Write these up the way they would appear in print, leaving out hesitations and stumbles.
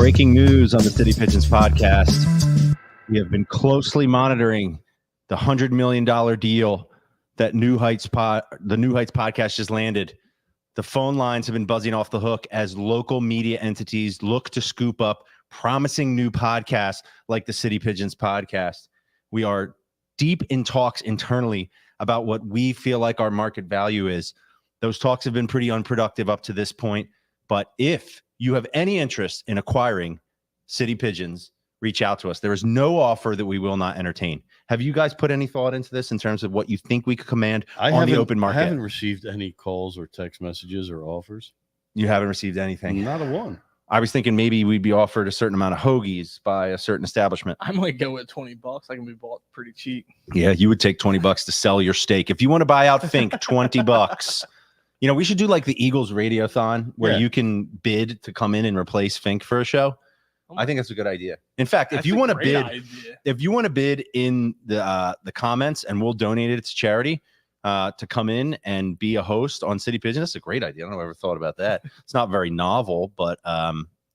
Breaking news on the City Pigeons podcast. We have been closely monitoring the $100 million deal that the New Heights podcast just landed. The phone lines have been buzzing off the hook as local media entities look to scoop up promising new podcasts like the City Pigeons podcast. We are deep in talks internally about what we feel like our market value is. Those talks have been pretty unproductive up to this point, but if you have any interest in acquiring City Pigeons, reach out to us. There is no offer that we will not entertain. Have you guys put any thought into this in terms of what you think we could command on the open market? I haven't received any calls or text messages or offers. You haven't received anything? Not a one. I was thinking maybe we'd be offered a certain amount of hoagies by a certain establishment. I might go with $20. I can be bought pretty cheap. Yeah, you would take $20 to sell your stake. If you want to buy out Fink, $20. You know, we should do like the Eagles Radiothon where you can bid to come in and replace Fink for a show. I think that's a good idea. In fact, if you want to bid in the comments, and we'll donate it to charity to come in and be a host on City Pigeon, that's a great idea. I don't know if I ever thought about that. It's not very novel, but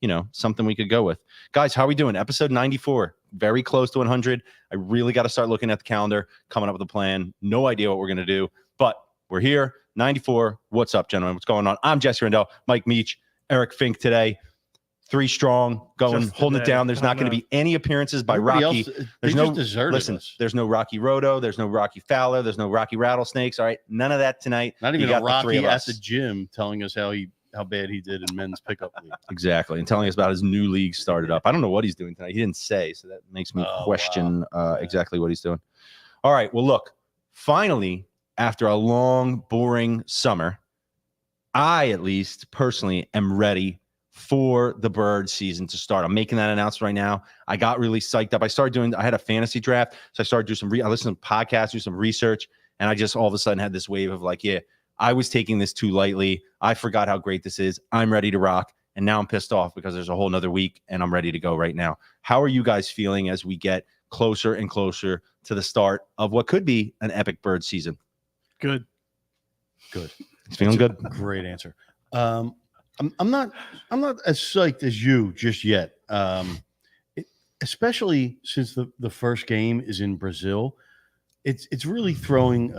you know, something we could go with. Guys, how are we doing? Episode 94, very close to 100. I really got to start looking at the calendar, coming up with a plan. No idea what we're going to do, but we're here. 94. What's up, gentlemen? What's going on? I'm Jesse Rendell, Mike Meech, Eric Fink today. 3 strong, going, holding it down. There's not going to be any appearances by Rocky. There's no There's no Rocky Roto. There's no Rocky Fowler. There's no Rocky Rattlesnakes. All right, none of that tonight. Not even a Rocky at the gym telling us how bad he did in men's pickup league. Exactly, and telling us about his new league started up. I don't know what he's doing tonight. He didn't say, so that makes me question exactly what he's doing. All right, well, look, finally, after a long, boring summer, I, at least personally, am ready for the bird season to start. I'm making that announcement right now. I got really psyched up. I had a fantasy draft, so I started doing I listened to podcasts, do some research, and I just all of a sudden had this wave of like, yeah, I was taking this too lightly. I forgot how great this is. I'm ready to rock, and now I'm pissed off because there's a whole nother week, and I'm ready to go right now. How are you guys feeling as we get closer and closer to the start of what could be an epic bird season? Good. It's feeling good. Great answer. I'm not as psyched as you just yet. Especially since the first game is in Brazil. It's really throwing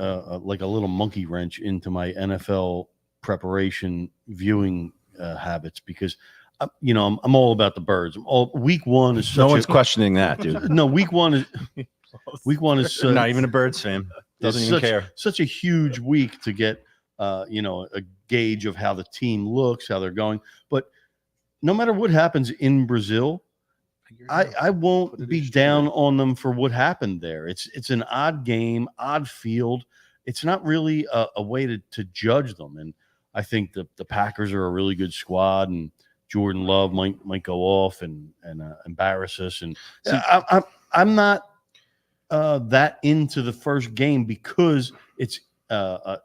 like a little monkey wrench into my NFL preparation viewing habits because I'm all about the birds. Week one is no one's questioning that, dude. No, week one is not even a Birds fan. Doesn't even care. Such a huge week to get a gauge of how the team looks, how they're going. But no matter what happens in Brazil, I won't be down on them for what happened there. It's an odd game, odd field. It's not really a way to judge them. And I think the Packers are a really good squad, and Jordan Love might go off and embarrass us. And I'm not that into the first game because it's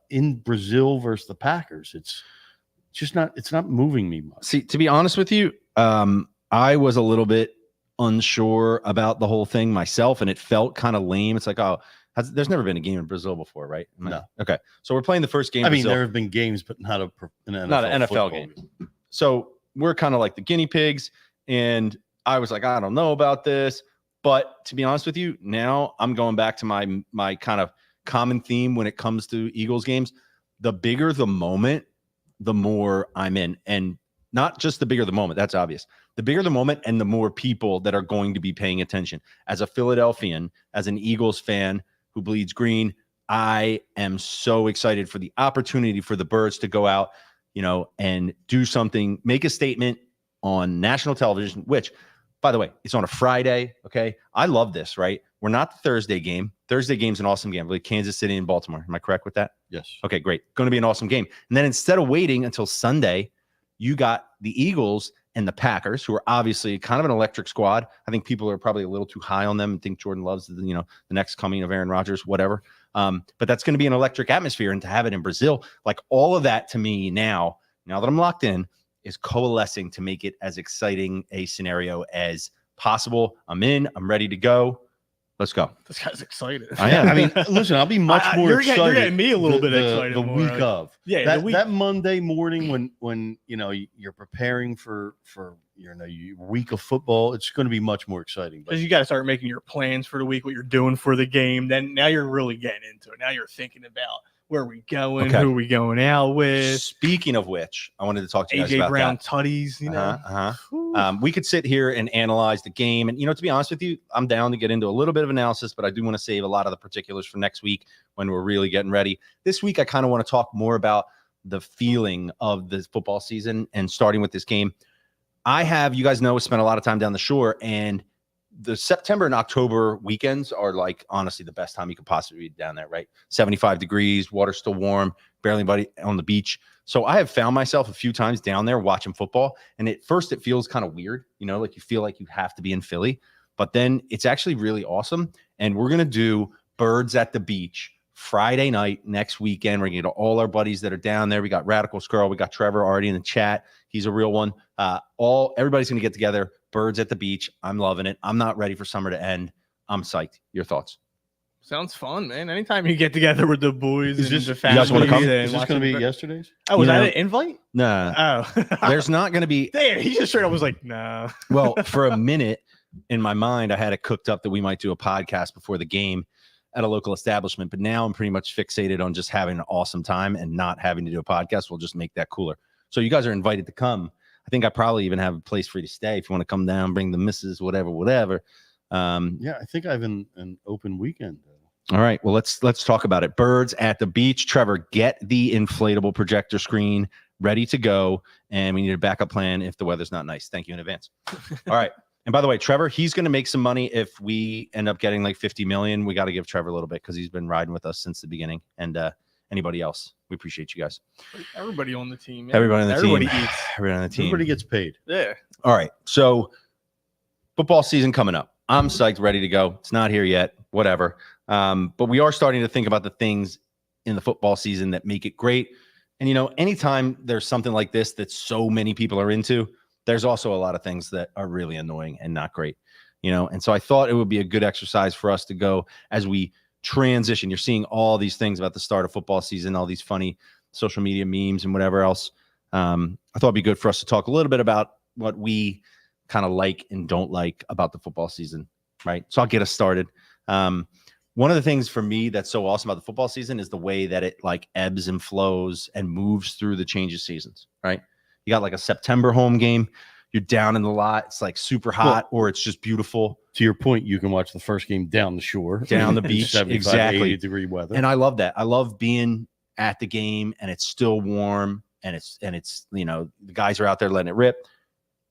in Brazil versus the Packers. It's not moving me much. See, to be honest with you, I was a little bit unsure about the whole thing myself, and it felt kind of lame. It's like, there's never been a game in Brazil before, right? No. Okay, so we're playing the first game. I mean, there have been games, but not an NFL game. So we're kind of like the guinea pigs, and I was like, I don't know about this. But to be honest with you, now I'm going back to my kind of common theme when it comes to Eagles games. The bigger the moment, the more I'm in. And not just the bigger the moment, that's obvious. The bigger the moment and the more people that are going to be paying attention. As a Philadelphian, as an Eagles fan who bleeds green, I am so excited for the opportunity for the Birds to go out, and do something, make a statement on national television, which, by the way, it's on a Friday, okay? I love this, right? We're not the Thursday game. Thursday game's an awesome game, like Kansas City and Baltimore. Am I correct with that? Yes. Okay, great. Going to be an awesome game. And then instead of waiting until Sunday, you got the Eagles and the Packers, who are obviously kind of an electric squad. I think people are probably a little too high on them and think Jordan Love's the next coming of Aaron Rodgers, whatever. But that's going to be an electric atmosphere, and to have it in Brazil, like all of that to me now that I'm locked in, is coalescing to make it as exciting a scenario as possible. I'm in. I'm ready to go. Let's go. This guy's excited. I am. I mean, listen, I'll be much more you're excited. You're getting me a little bit excited. The more, week like, of. Yeah, that, the week. that Monday morning when you're preparing for your week of football, it's going to be much more exciting. But Because you got to start making your plans for the week, what you're doing for the game. Then now you're really getting into it. Now you're thinking about where are we going, Okay. who are we going out with. Speaking of which, I wanted to talk to you guys AJ about Brown that. tutties, you know. We could sit here and analyze the game. And, to be honest with you, I'm down to get into a little bit of analysis, but I do want to save a lot of the particulars for next week when we're really getting ready. This week, I kind of want to talk more about the feeling of the football season and starting with this game. You guys know, spent a lot of time down the shore, and the September and October weekends are like, honestly, the best time you could possibly be down there, right? 75 degrees, water's still warm, barely anybody on the beach. So I have found myself a few times down there watching football. And at first it feels kind of weird, like you feel like you have to be in Philly, but then it's actually really awesome. And we're going to do Birds at the Beach Friday night next weekend. We're going to get all our buddies that are down there. We got Radical Skrull. We got Trevor already in the chat. He's a real one. Everybody's going to get together. Birds at the Beach. I'm loving it. I'm not ready for summer to end. I'm psyched. Your thoughts? Sounds fun, man. Anytime you get together with the boys and the you family. guys wanna come? Is this going to be yesterday's? Oh, was that an invite? Nah. Oh. There's not going to be. Damn, he just straight up was like, no. Well, for a minute in my mind, I had it cooked up that we might do a podcast before the game at a local establishment. But now I'm pretty much fixated on just having an awesome time and not having to do a podcast. We'll just make that cooler. So you guys are invited to come. I think I probably even have a place for you to stay if you want to come down, bring the missus, whatever. Yeah, I think I have an open weekend. All right. Well, let's talk about it. Birds at the Beach. Trevor, get the inflatable projector screen ready to go. And we need a backup plan if the weather's not nice. Thank you in advance. All right. And by the way, Trevor, he's going to make some money if we end up getting like 50 million. We got to give Trevor a little bit because he's been riding with us since the beginning. And anybody else, we appreciate you guys. Everybody on the team. Man. Everybody on the Everybody team. eats. Everybody on the team. Everybody gets paid. Yeah. All right. So football season coming up. I'm psyched, ready to go. It's not here yet, whatever. But we are starting to think about the things in the football season that make it great. And, anytime there's something like this that so many people are into, there's also a lot of things that are really annoying and not great, And so I thought it would be a good exercise for us to go as we transition. You're seeing all these things about the start of football season, all these funny social media memes and whatever else. I thought it'd be good for us to talk a little bit about what we kind of like and don't like about the football season, right? So I'll get us started. One of the things for me that's so awesome about the football season is the way that it like ebbs and flows and moves through the change of seasons, right? You got like a September home game. You're down in the lot. It's like super hot or it's just beautiful. To your point, you can watch the first game down the shore. Down the beach. 75, Exactly. 80-degree weather. And I love that. I love being at the game and it's still warm and it's the guys are out there letting it rip.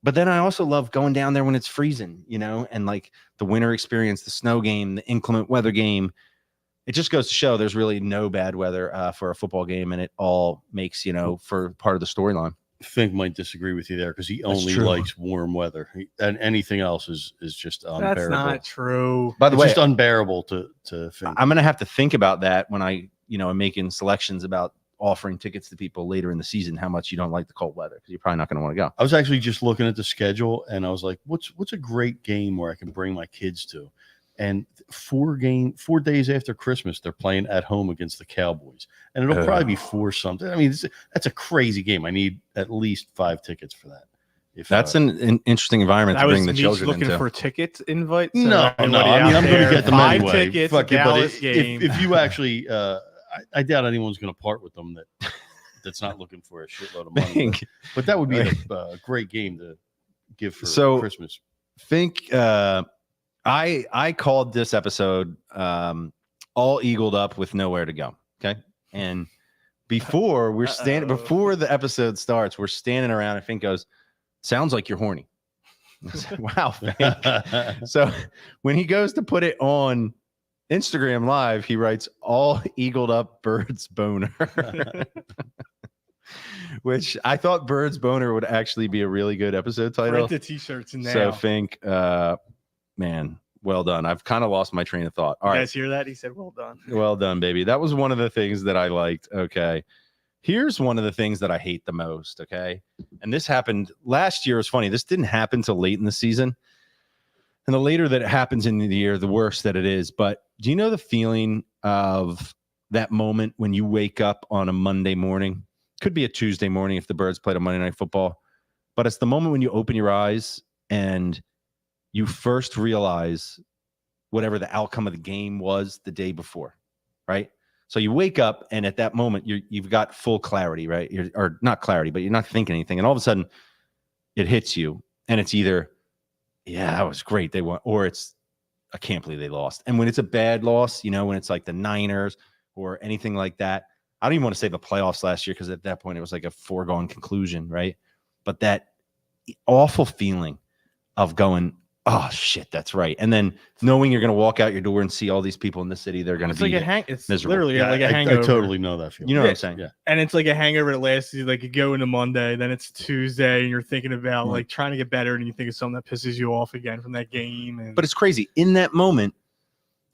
But then I also love going down there when it's freezing, and like the winter experience, the snow game, the inclement weather game. It just goes to show there's really no bad weather for a football game, and it all makes, for part of the storyline. Fink might disagree with you there because he That's only true. likes warm weather, and anything else is just unbearable. That's not true. By the It's way, just unbearable to Fink. I'm going to have to think about that when I, am making selections about offering tickets to people later in the season, how much you don't like the cold weather, because you're probably not going to want to go. I was actually just looking at the schedule and I was like, what's a great game where I can bring my kids to? And 4 days after Christmas, they're playing at home against the Cowboys. And it'll probably be 4 something. I mean, that's a crazy game. I need at least 5 tickets for that. That's an interesting environment to bring the children looking into. for ticket invites. No. I mean, I'm going to get them 5 anyway. tickets, Fuck it, but Dallas game. if you actually, I doubt anyone's going to part with them that's not looking for a shitload of money. But that would be a great game to give for Christmas. Think I called this episode all eagled up with nowhere to go. Okay. And before the episode starts, we're standing around and Fink goes, sounds like you're horny. I said, wow, Fink. So when he goes to put it on Instagram Live, he writes all eagled up birds boner. Which I thought Birds Boner would actually be a really good episode title. Print the t-shirts now. So Fink, man, well done. I've kind of lost my train of thought. All right. You guys hear that? He said, well done. Well done, baby. That was one of the things that I liked. Okay. Here's one of the things that I hate the most. Okay. And this happened last year. It was funny. This didn't happen till late in the season. And the later that it happens in the year, the worse that it is. But do you know the feeling of that moment when you wake up on a Monday morning? Could be a Tuesday morning if the Birds played a Monday Night Football. But it's the moment when you open your eyes and you first realize whatever the outcome of the game was the day before, right? So you wake up, and at that moment, you've got full clarity, right? Or not clarity, but you're not thinking anything. And all of a sudden, it hits you, and it's either, yeah, that was great, they won, or it's, I can't believe they lost. And when it's a bad loss, when it's like the Niners or anything like that, I don't even want to say the playoffs last year because at that point it was like a foregone conclusion, right? But that awful feeling of going, oh shit, that's right. And then knowing you're going to walk out your door and see all these people in the city, they're going to be it's miserable. literally like a hangover. I totally know that feeling. You know what I'm saying? Yeah. And it's like a hangover that lasts you, like you go into Monday, then it's Tuesday, and you're thinking about like trying to get better, and you think of something that pisses you off again from that game. And but it's crazy in that moment,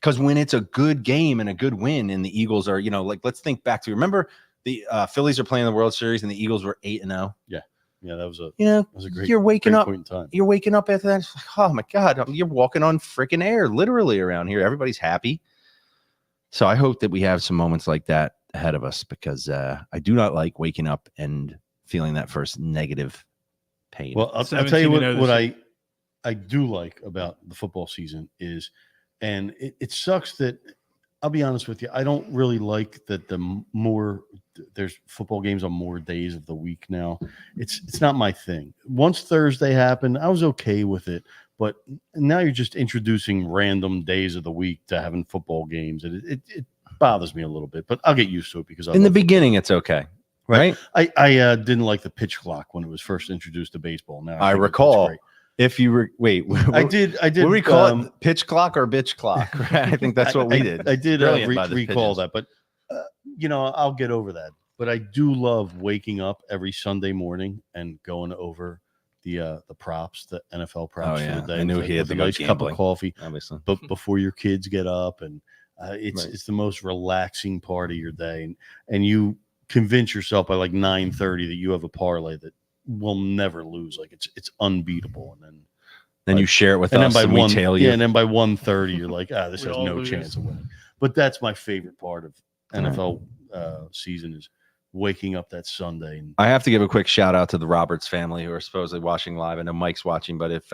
because when it's a good game and a good win, and the Eagles are, like, let's think back to, remember the Phillies are playing the World Series and the Eagles were 8-0. Yeah, that was a great. You're waking great up. point in time. You're waking up after that. It's like, oh my God, you're walking on freaking air, literally around here. Everybody's happy. So I hope that we have some moments like that ahead of us, because I do not like waking up and feeling that first negative pain. Well, I'll tell you what I do like about the football season is, and it sucks that, I'll be honest with you, I don't really like that there's football games on more days of the week now. It's not my thing. Once Thursday happened, I was okay with it, but now you're just introducing random days of the week to having football games, and it bothers me a little bit, but I'll get used to it because in the beginning, it's okay, right? I didn't like the pitch clock when it was first introduced to baseball. Now I recall. If you were I did. What do we call it? Pitch clock or bitch clock? Right? I think that's what we did. I did recall pigeons. that, but I'll get over that. But I do love waking up every Sunday morning and going over the props, the NFL props for the day. I knew he had a nice cup of coffee, obviously. But before your kids get up, and it's the most relaxing part of your day, and you convince yourself by like 9:30 that you have a parlay that will never lose. Like it's unbeatable, and then you share it with us, and we tail you. Yeah, and then by 1:30 you're like, this has no chance of winning. But that's my favorite part of NFL season, is waking up that Sunday. And I have to give a quick shout out to the Roberts family who are supposedly watching live. I know Mike's watching, but if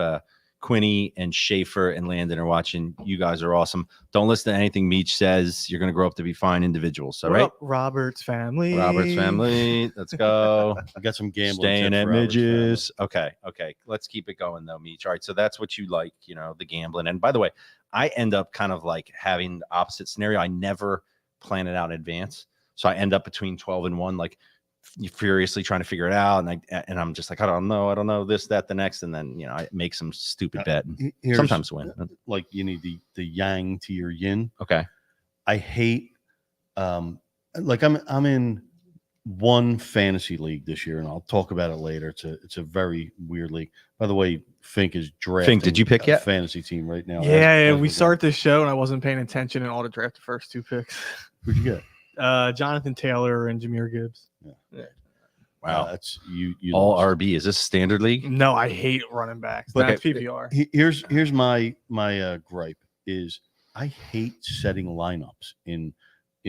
Quinny and Schaefer and Landon are watching, you guys are awesome. Don't listen to anything Meech says. You're going to grow up to be fine individuals. All right. Roberts family. Let's go. I got some gambling. Staying at Midges. Okay. Let's keep it going though, Meech. All right. So that's what you like, the gambling. And by the way, I end up kind of like having the opposite scenario. I never plan it out in advance. So I end up between 12 and 1, like furiously trying to figure it out. And I'm just like, I don't know this, that, the next. And then, I make some stupid bet and sometimes win. Like you need the yang to your yin. Okay. I hate, like I'm in one fantasy league this year, and I'll talk about it later. It's a very weird league. By the way, Fink is drafting. Fink, did you pick yet? Fantasy team right now. Yeah, we start this show and I wasn't paying attention and all to draft the first 2 picks. Who'd you get? Jonathan Taylor and Jameer Gibbs. Yeah. Wow, that's you. All RB. Is this standard league? No, I hate running backs. That's PPR. Here's my gripe is I hate setting lineups in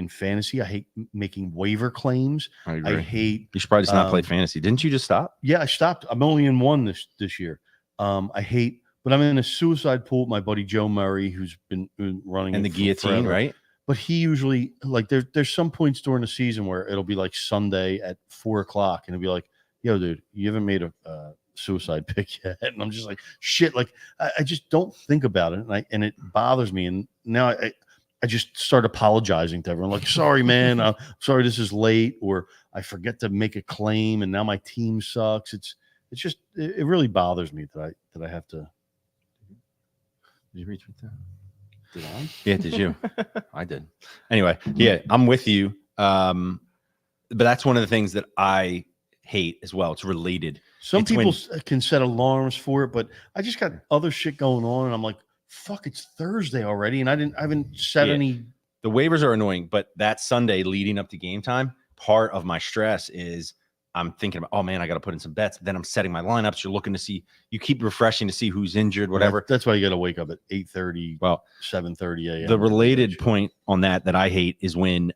fantasy. I hate making waiver claims. I hate. You should probably just not play fantasy. Didn't you just stop? Yeah, I stopped. I'm only in one this year. I hate, but I'm in a suicide pool with my buddy Joe Murray, who's been running in the guillotine, forever. Right? But he usually, like, there's some points during the season where it'll be like Sunday at 4:00, and it'll be like, yo, dude, you haven't made a suicide pick yet. And I'm just like, shit. Like, I just don't think about it. And it bothers me. And now I just start apologizing to everyone. Like, sorry, man. I'm sorry this is late. Or I forget to make a claim, and now my team sucks. It's just, it really bothers me that I have to. Did you reach with that? Did I? Yeah, did you? I did. Anyway, yeah, I'm with you. But that's one of the things that I hate as well. It's related. Some people can set alarms for it, but I just got other shit going on, and I'm like, fuck, it's Thursday already, and I haven't set any. The waivers are annoying, but that Sunday leading up to game time, part of my stress is I'm thinking about, oh man, I got to put in some bets. Then I'm setting my lineups. You're looking to see, you keep refreshing to see who's injured, whatever. That's why you got to wake up at 8:30, Well, 7:30 a.m. The related point on that I hate is when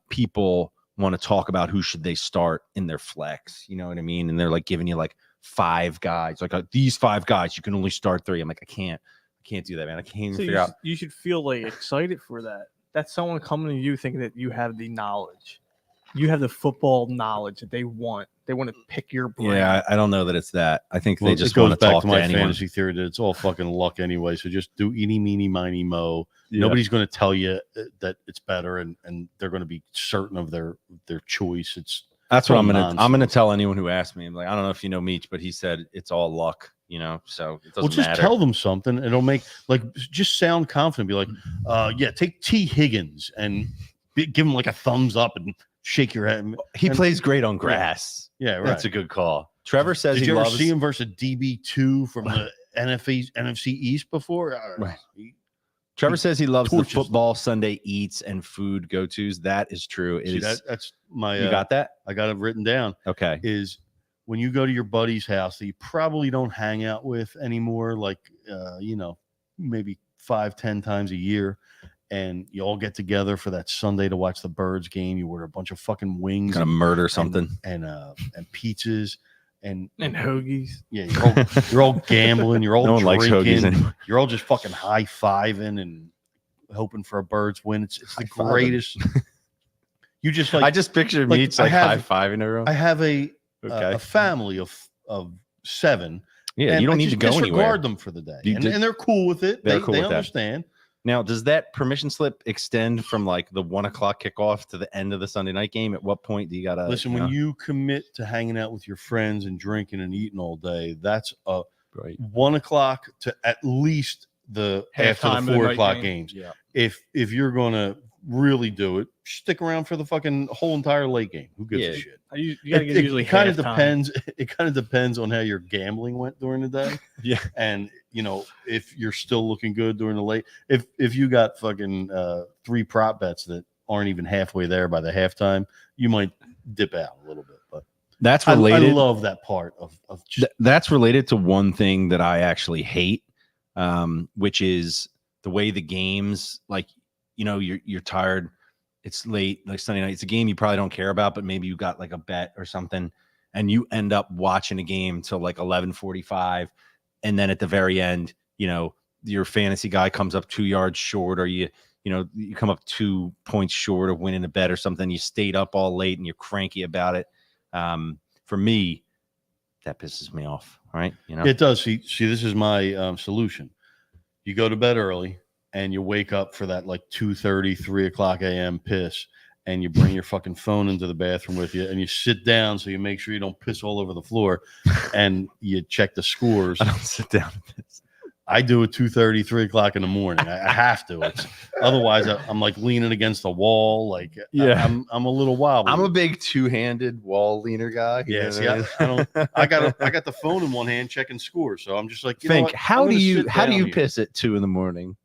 people want to talk about who should they start in their flex. You know what I mean? And they're like giving you like 5 guys, like these 5 guys, you can only start 3. I'm like, I can't do that, man. I can't even figure out. You should feel like excited for that. That's someone coming to you thinking that you have the knowledge. You have the football knowledge that they want. They want to pick your brain. Yeah, I don't know that it's that. I think they just want to talk to my anyone. Fantasy theory that it's all fucking luck anyway. So just do eeny, meeny, miny, mo. Yeah. Nobody's going to tell you that it's better, and they're going to be certain of their choice. That's what I'm gonna tell anyone who asks me. I'm like, I don't know if you know Meech, but he said it's all luck. You know, so it doesn't just matter. Tell them something. It'll make just sound confident. Be like, yeah, take T. Higgins and give him like a thumbs up and shake your head. He plays great on grass. Yeah, right. That's a good call. Trevor says Did you ever see him versus DB2 from the NFC East before? Right. Trevor says he loves the football Sunday eats and food go-tos. That is true. That's my. You got that? I got it written down. Okay. Is when you go to your buddy's house that you probably don't hang out with anymore, like maybe 5-10 times a year, and you all get together for that Sunday to watch the Birds game. You order a bunch of fucking wings, gonna murder something, and pizzas and hoagies. Yeah, you're all gambling. You're all no one likes hoagies anymore. You're all just fucking high fiving and hoping for a Birds win. It's the greatest. You just like. I just pictured Meech like high fiving everyone. I have a family of 7. Yeah, you don't need to go anywhere. Disregard them for the day, and they're cool with it. They understand. Now, does that permission slip extend from like the 1 o'clock kickoff to the end of the Sunday night game? At what point do you gotta listen? When you commit to hanging out with your friends and drinking and eating all day, that's 1 o'clock to at least the after the 4 o'clock games. Yeah. If you're gonna really do it, stick around for the fucking whole entire late game. Who gives a shit? You gotta get usually it kind of depends. It kind of depends on how your gambling went during the day. Yeah, and if you're still looking good during the late, if you got fucking 3 prop bets that aren't even halfway there by the halftime, you might dip out a little bit. But that's related. I love that part of that's related to one thing that I actually hate, which is the way the games, like, you're tired. It's late, like Sunday night. It's a game you probably don't care about, but maybe you got like a bet or something, and you end up watching a game till like 11:45, and then at the very end, your fantasy guy comes up 2 yards short, or you come up 2 points short of winning a bet or something. You stayed up all late and you're cranky about it. For me, that pisses me off. Right? It does. See, this is my solution. You go to bed early, and you wake up for that like 2:30, 3 o'clock a.m. piss, and you bring your fucking phone into the bathroom with you, and you sit down so you make sure you don't piss all over the floor, and you check the scores. I don't sit down and piss. I do it 2:30, 3 o'clock in the morning. I have to. Otherwise, I'm like leaning against the wall. Like, yeah, I'm a little wobbly. I'm a big 2-handed wall leaner guy. Yeah, see, I got the phone in one hand checking scores, so I'm just like, Fink, how do you piss at 2 in the morning?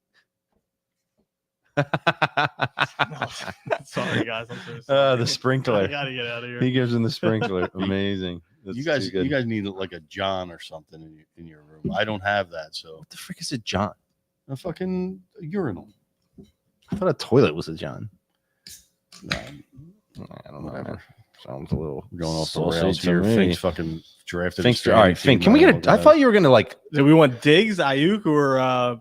Sorry, guys. I'm so sorry. The sprinkler. I gotta get out of here. He gives him the sprinkler. Amazing. You guys need like a John or something in your room. I don't have that. So what the frick is a John? A fucking urinal. I thought a toilet was a John. No, I don't know. Man. Sounds a little going off the rails here. Fink's fucking drafted. All right, Fink. Can we get a? I thought you were gonna like. Do we want Diggs, Ayuk, or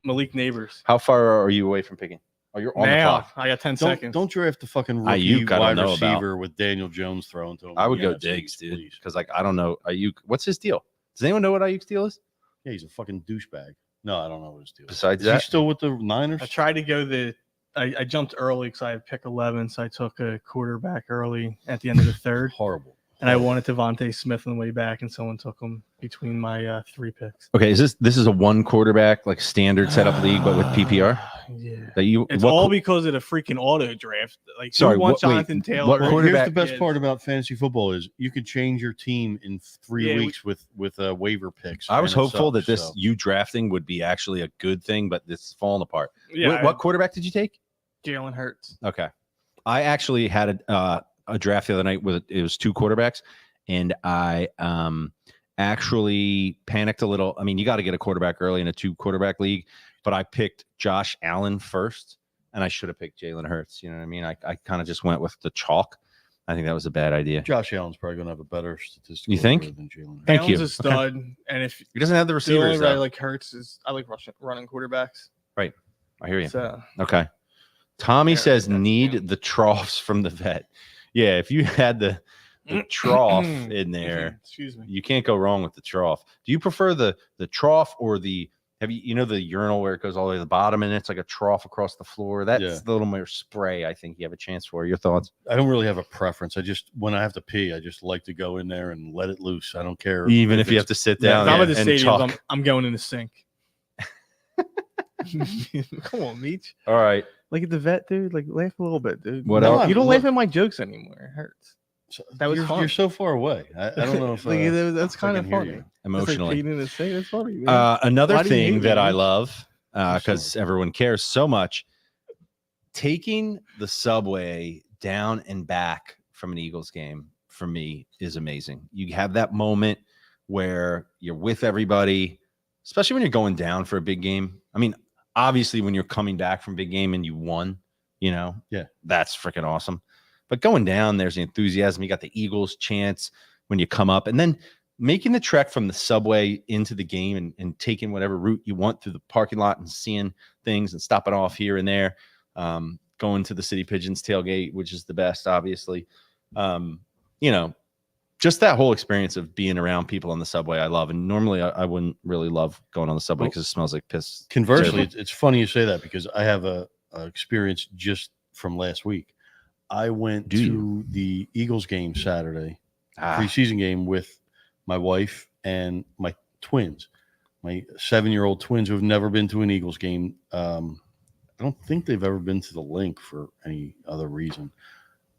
Malik Neighbors? How far are you away from picking? Oh, you're on the clock. I got 10 seconds. Don't draft the fucking rookie wide receiver with Daniel Jones throwing to him. I would go Diggs, dude, because like I don't know Ayuk. What's his deal? Does anyone know what Ayuk's deal is? Yeah, he's a fucking douchebag. No, I don't know what his deal is. Besides is that, he still with the Niners? I tried to go I jumped early because I had pick 11, so I took a quarterback early at the end of the third. Horrible. And I wanted Devontae Smith on the way back, and someone took him between my 3 picks. Okay, this is a 1 quarterback like standard setup league, but with PPR? Yeah. It's all because of the freaking auto draft. Like, sorry, Jonathan Taylor? Here's the best part about fantasy football is you could change your team in 3 weeks with waiver picks. I was hopeful that you drafting would be actually a good thing, but this is falling apart. Yeah, what quarterback did you take? Jalen Hurts. Okay. I actually had a draft the other night with it was 2 quarterbacks, and I actually panicked a little. I mean, you got to get a quarterback early in a 2 quarterback league, but I picked Josh Allen first, and I should have picked Jalen Hurts. You know what I mean? I kind of just went with the chalk. I think that was a bad idea. Josh Allen's probably going to have a better statistical You think? year than Jalen Hurts. Thank Allen's you. a stud, and if He doesn't have the the receivers. only way I Though. like Hurts is I like running quarterbacks. I hear you. So Okay. Tommy Yeah, says that's need him. the troughs from the vet. Yeah, if you had the trough in there, excuse me. you can't go wrong with the trough. Do you prefer the trough or the the urinal where it goes all the way to the bottom and it's like a trough across the floor? That's Yeah. the little more spray. I think you have a chance for. Your thoughts? I don't really have a preference. I just, when I have to pee, I just like to go in there and let it loose. I don't care. Even if you it's- have to sit Yeah, down If I'm at and the stadium, talk. I'm going in the sink. Come on, Meech. All right. Like at the vet, dude. Like laugh a little bit, dude. What No, else? You don't look, laugh at my jokes anymore. It hurts. That was you're, fun. You're so far away. I don't know if Like, that's if I kind of can hear funny. you. It's Emotionally. like peeing in the sink. That's funny. Man. Another Why do you hate thing me, that I Meech? love, I'm because sorry. everyone cares so much, taking the subway down and back from an Eagles game for me is amazing. You have that moment where you're with everybody, especially when you're going down for a big game. I mean, obviously when you're coming back from a big game and you won, Yeah. that's freaking awesome. But going down, there's the enthusiasm. You got the Eagles chants when you come up, and then making the trek from the subway into the game and taking whatever route you want through the parking lot and seeing things and stopping off here and there, going to the City Pigeons tailgate, which is the best, obviously. Just that whole experience of being around people on the subway, I love. And normally I wouldn't really love going on the subway because it smells like piss. Conversely, Terrible. it's funny you say that because I have a experience just from last week. I went to the Eagles game Saturday, preseason game, with my wife and my twins, my 7-year-old twins who have never been to an Eagles game. I don't think they've ever been to the Link for any other reason,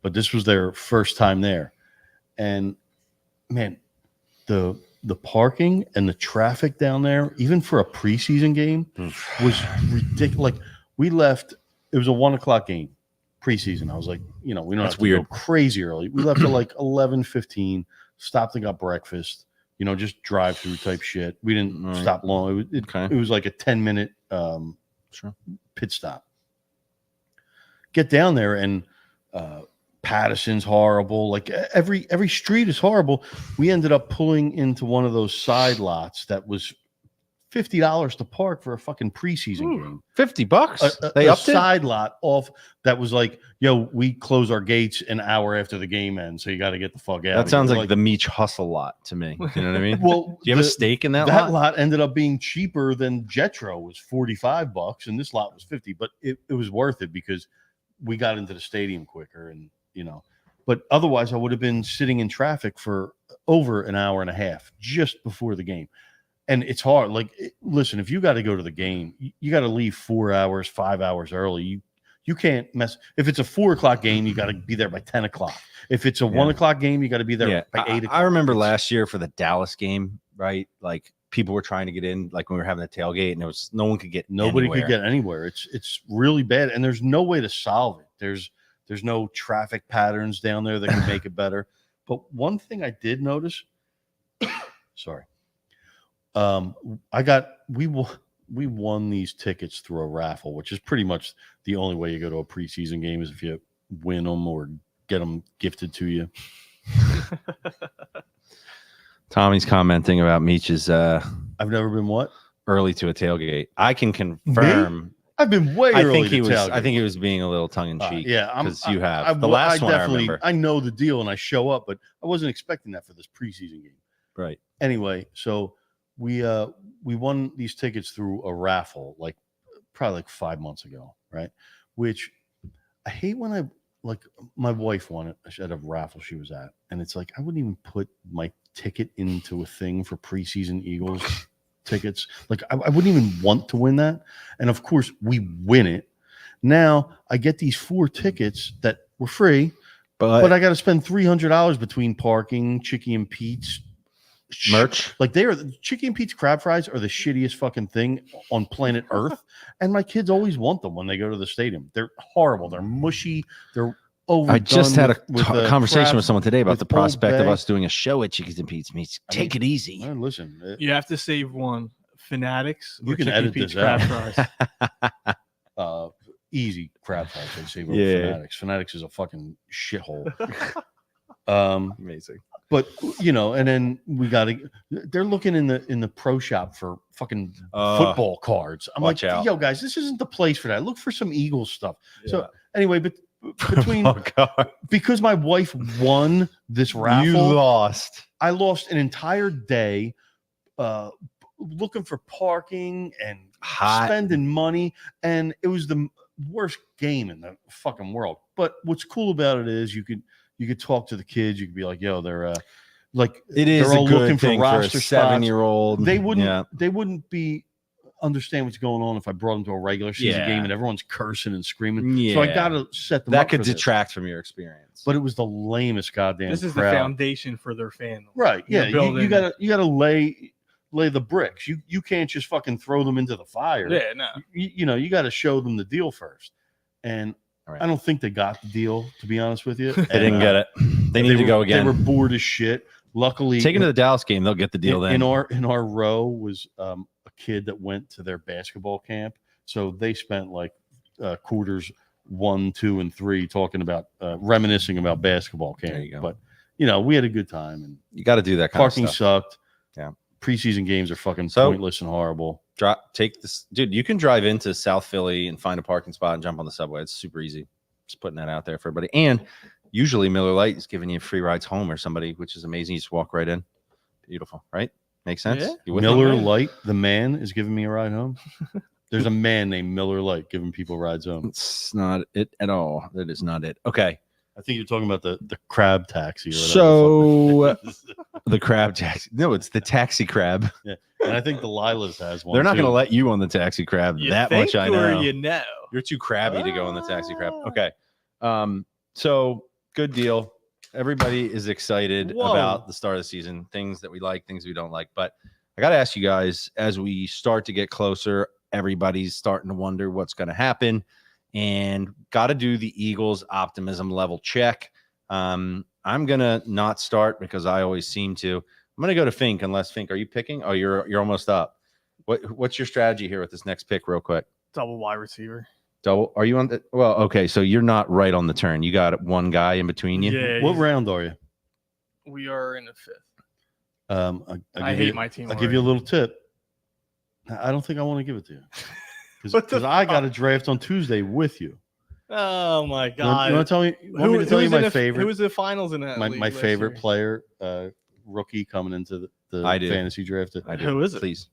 but this was their first time there. And man, the parking and the traffic down there, even for a preseason game, was ridiculous. Like, we left, it was a 1:00 game preseason. I was like, we don't That's have to weird. go crazy early. We left at like 11:15, stopped and got breakfast, just drive through type shit. We didn't Right. stop long. Okay. It was like a 10-minute Sure. pit stop. Get down there and Patterson's horrible. Like every street is horrible. We ended up pulling into one of those side lots that was $50 to park for a fucking preseason game. $50. They a upped it. side lot off that was like, yo, we close our gates an hour after the game ends, so you got to get the fuck out. That sounds like the Meech hustle lot to me. You know what I mean? Well, Do you have a stake in that lot? lot ended up being cheaper than Jetro. Was $45, and this lot was $50. But it was worth it because we got into the stadium quicker, and But otherwise, I would have been sitting in traffic for over an hour and a half just before the game. And it's hard. Like, listen, if you got to go to the game, you got to leave 4 hours, 5 hours early. You can't mess. If it's a 4:00 game, you got to be there by 10:00. If it's a 1:00 game, you got to be there by 8:00. I remember last year for the Dallas game, right? Like, people were trying to get in, like when we were having a tailgate, and no one could get Nobody anywhere. could get anywhere. It's really bad, and there's no way to solve it. There's no traffic patterns down there that can make it better. But one thing I did notice, sorry, we won these tickets through a raffle, which is pretty much the only way you go to a preseason game is if you win them or get them gifted to you. Tommy's commenting about Meech's I've never been what? early to a tailgate. I can confirm. I've been way I early think he to was. tailgate. I think he was being a little tongue in cheek. Yeah, because you have the last one. I remember. I know the deal, and I show up, but I wasn't expecting that for this preseason game. Right. Anyway, so we won these tickets through a raffle, probably 5 months ago, right? Which I hate when my wife won it at a raffle she was at, and it's like I wouldn't even put my ticket into a thing for preseason Eagles tickets. Like I wouldn't even want to win that. And of course we win it. Now I get these 4 tickets that were free, but I got to spend $300 between parking, Chicky and Pete's merch. Like Chicky and Pete's crab fries are the shittiest fucking thing on planet Earth. And my kids always want them when they go to the stadium. They're horrible. They're mushy. They're overdone. I just had a conversation crab- with someone today about with the prospect Old of Bay. us doing a show at Chickens and Pete's Meats. Take it easy. Well, listen, You have to save one. Fanatics. You or can Chicken edit Pete's this out. crab fries. easy crab fries. I'd say over Yeah. Fanatics. Fanatics is a fucking shithole. Amazing. But and then we got to. They're looking in the pro shop for fucking football cards. I'm watch like, out. yo, guys, this isn't the place for that. Look for some Eagles stuff. Yeah. So anyway, but between Oh, God. because my wife won this You raffle, lost. I lost an entire day looking for parking and Hot. spending money, and it was the worst game in the fucking world. But what's cool about it is you could talk to the kids. You could be like, yo, they're like It is they're a all good looking thing for for a roster spots. 7-year-old. They wouldn't Yeah. they wouldn't be understand what's going on if I brought them to a regular season Yeah. game and everyone's cursing and screaming. So I Yeah. got to set them That up could for this. detract from your experience. But it was the lamest goddamn This is crowd. the foundation for their fandom. Right. Yeah. You're You building- gotta lay the bricks. You can't just fucking throw them into the fire. Yeah, no. You got to show them the deal first. And All right. I don't think they got the deal, to be honest with you. they didn't get it. They need to go again. They were bored as shit. Luckily, Take them to the Dallas game. They'll get the deal then. in our row was a kid that went to their basketball camp, so they spent like quarters 1, 2, and 3 talking about reminiscing about basketball camp. There you go. But we had a good time, and You got to do that kind parking of stuff. sucked. Yeah. Preseason games are fucking So- pointless and horrible. Take this, dude. You can drive into South Philly and find a parking spot and jump on the subway. It's super easy. Just putting that out there for everybody. And usually Miller Lite is giving you free rides home or somebody, which is amazing. You just walk right in. Beautiful, right? Makes sense. Yeah. You with me? Miller Lite, the man, is giving me a ride home. There's a man named Miller Lite giving people rides home. It's not it at all. That is not it. Okay. I think you're talking about the crab taxi. Or whatever So the fuck. the crab taxi. No, it's the taxi crab. And I think the Lila's has one. They're not going to too. let you on the taxi crab. You that think much I or know. you know. You're too crabby to go on the taxi crab. Ah. Okay. So good deal. Everybody is excited Whoa. about the start of the season, things that we like, things we don't like. But I got to ask you guys, as we start to get closer, everybody's starting to wonder what's going to happen, and got to do the Eagles optimism level check. I'm going to not start because I always seem to. I'm going to go to Fink, unless Fink, are you picking? Oh, you're almost up. What's your strategy here with this next pick real quick? Double wide receiver. Double? Are you on the? Well, okay. So you're not right on the turn. You got one guy in between you. Yeah. What round are you? We are in the 5th. I I hate my team. I'll give you a little tip. I don't think I want to give it to you What the because I got a fuck? draft on Tuesday with you. Oh my You god. want to tell me? Want me to tell you my favorite? Who was the finals in that? my league my last favorite year? player, rookie coming into the I do. fantasy draft. I do. Who is it? Please.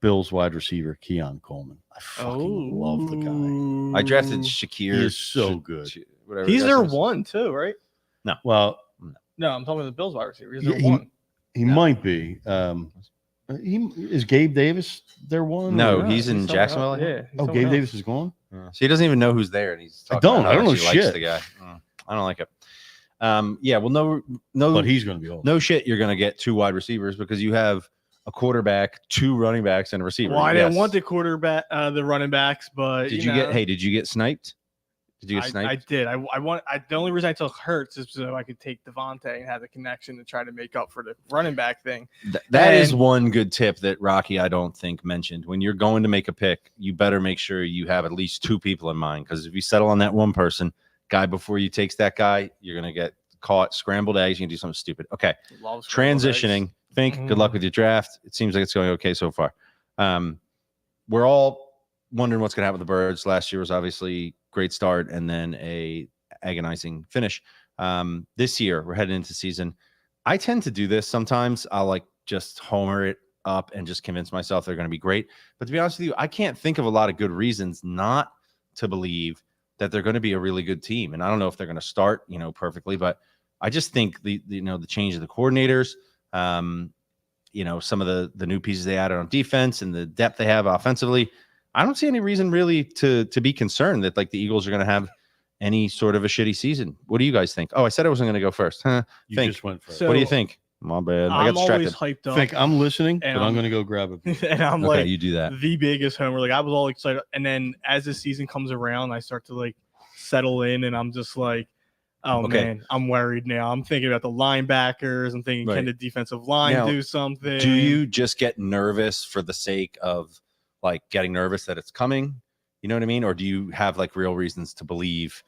Bills wide receiver Keon Coleman. I fucking love the guy. I drafted Ooh. Shakir. He is so good. Whatever He's that their is. one too, right? Well, No, I'm talking about the Bills wide receiver. He's Yeah, their he- one. he might be. Is Gabe Davis their one? No, or- he's in someone Jacksonville, I else. think? Yeah. he's Oh, someone Gabe else. Davis is gone. So he doesn't even know who's there, and he's talking don't. about I don't how know much he likes shit. the guy. I don't like it. Yeah. Well, no, But he's going to be old. no shit. You're going to get 2 wide receivers because you have a quarterback, 2 running backs, and a receiver. Well, I didn't Yes. want the quarterback, the running backs, but Did you get? Hey, did you get sniped? Did you get I sniped? did. I want. The only reason I took Hurts is so I could take Devontae and have the connection to try to make up for the running back thing. That is And- one good tip that Rocky, I don't think, mentioned. When you're going to make a pick, you better make sure you have at least 2 people in mind. Because if you settle on that one person, guy before you takes that guy, you're going to get caught scrambled eggs. You can do something stupid. Okay. Love scrambled eggs. Transitioning. Fink, good luck with your draft. It seems like it's going okay so far. We're all wondering what's going to happen with the Birds. Last year was obviously great start and then a agonizing finish. This year, we're heading into season. I tend to do this sometimes. I'll like just homer it up and just convince myself they're going to be great. But to be honest with you, I can't think of a lot of good reasons not to believe that they're going to be a really good team. And I don't know if they're going to start, perfectly, but I just think the change of the coordinators, some of the new pieces they added on defense and the depth they have offensively, I don't see any reason really to be concerned that like the Eagles are going to have any sort of a shitty season. What do you guys think? Oh, I said I wasn't going to go first. Huh? You Fink. just went for it. So- What do you think? My bad. I I'm got always distracted. hyped up, Think I'm listening, And but I'm I'm- going to go grab it. and I'm Okay, like you do that. the biggest homer. Like I was all excited, and then as the season comes around, I start to like settle in, and I'm just like, Oh Okay. man, I'm worried now. I'm thinking about the linebackers. I'm thinking, Right. can the defensive line Now, do something? Do you just get nervous for the sake of like getting nervous that it's coming? You know what I mean? Or do you have like real reasons to believe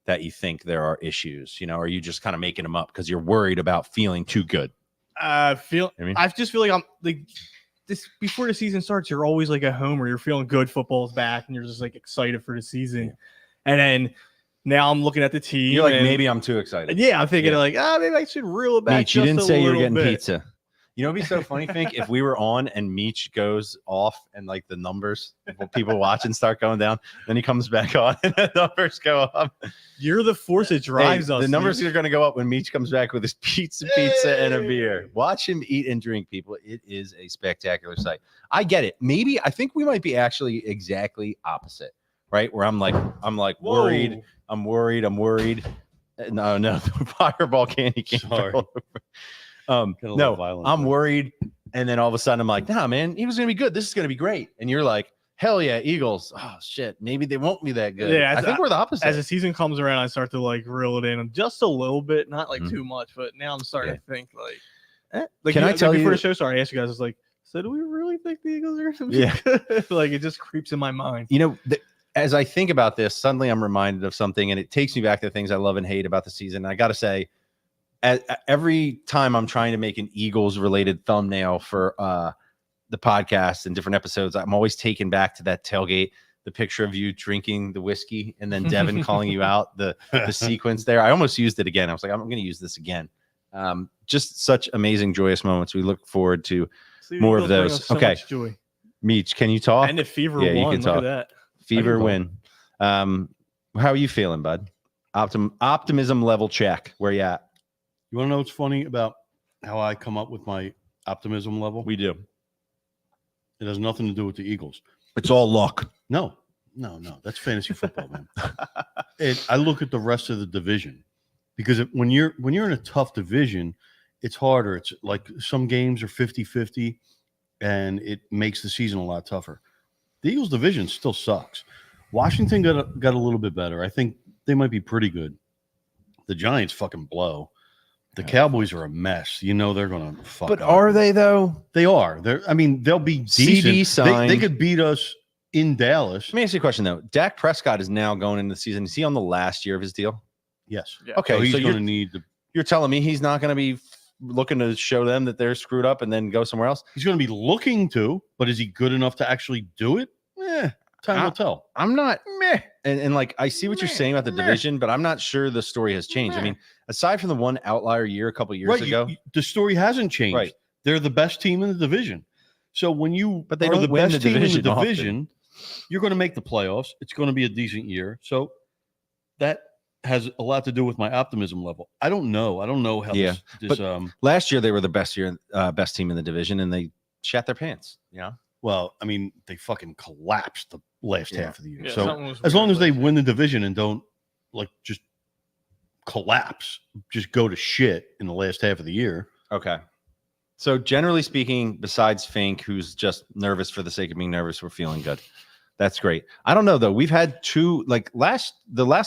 that you think there are issues? You know, or are you just kind of making them up because you're worried about feeling too good? I mean? just feel like I'm like this before the season starts. You're always like at home where you're feeling good. Football's back, and you're just like excited for the season. Yeah. And then now I'm looking at the team. You're like, and, maybe I'm too excited. Yeah, I'm thinking Yeah. like, maybe I should reel it back. Meech, you just didn't a say you were little getting bit. pizza. You know, it'd be so funny, Fink, if we were on and Meech goes off and like the numbers, people watching start going down, then he comes back on and the numbers go up. You're the force that drives us. The numbers Meech. are going to go up when Meech comes back with his pizza and a beer. Watch him eat and drink, people. It is a spectacular sight. I get it. Maybe I think we might be actually exactly opposite, right? Where I'm like Whoa. worried. I'm worried. No, the fireball candy came. Sorry. No, I'm worried. And then all of a sudden I'm like, nah, man, he was going to be good. This is going to be great. And you're like, hell yeah, Eagles. Oh, shit. Maybe they won't be that good. Yeah, I think we're the opposite. As the season comes around, I start to like reel it in just a little bit, not like Mhm. too much, but now I'm starting to think like, Can I tell before you- the show started, I asked you guys, I was like, so do we really think the Eagles are going to be Yeah. good? Like it just creeps in my mind. You know, as I think about this, suddenly I'm reminded of something, and it takes me back to things I love and hate about the season. And I got to say, every time I'm trying to make an Eagles related thumbnail for the podcast and different episodes, I'm always taken back to that tailgate, the picture of you drinking the whiskey and then Devin calling you out, the sequence there. I almost used it again. I was like, I'm going to use this again. Just such amazing, joyous moments. We look forward to See, the more of Eagles bring those. us so Okay. much joy. Meech. Can you talk? And if Fever Yeah, you won, can look talk. at that. Fever talk. win. How are you feeling, bud? Optimism level check. Where you at? You want to know what's funny about how I come up with my optimism level? We do. It has nothing to do with the Eagles. It's all luck. No. That's fantasy football, man. I look at the rest of the division because when you're in a tough division, it's harder. It's like some games are 50-50, and it makes the season a lot tougher. The Eagles division still sucks. Washington got a little bit better. I think they might be pretty good. The Giants fucking blow. The Cowboys are a mess. You know they're going to fuck But up. are they though? They are. They'll be decent. CD signed. They could beat us in Dallas. Let me ask you a question though. Dak Prescott is now going into the season. Is he on the last year of his deal? Yes. Yeah. Okay, So he's so going to need the. you're telling me he's not going to be looking to show them that they're screwed up and then go somewhere else? He's going to be looking to, but is he good enough to actually do it? Time will tell. I'm not meh. And like I see what you're saying about the division, but I'm not sure the story has changed. I mean, aside from the one outlier year a couple years ago, the story hasn't changed. Right. They're the best team in the division. So when you But they are don't the win best the team in the division often. division, you're going to make the playoffs. It's going to be a decent year. So that has a lot to do with my optimism level. I don't know how Yeah, this but- last year they were the best team in the division, and they shat their pants. Yeah. well, I mean, they fucking collapsed the last Yeah. half of the year. Yeah, so something was as long weird as they last win the division and don't like just collapse, just go to shit in the last half of the year. Okay. So generally speaking, besides Fink, who's just nervous for the sake of being nervous, we're feeling good. That's great. I don't know though. We've had two the last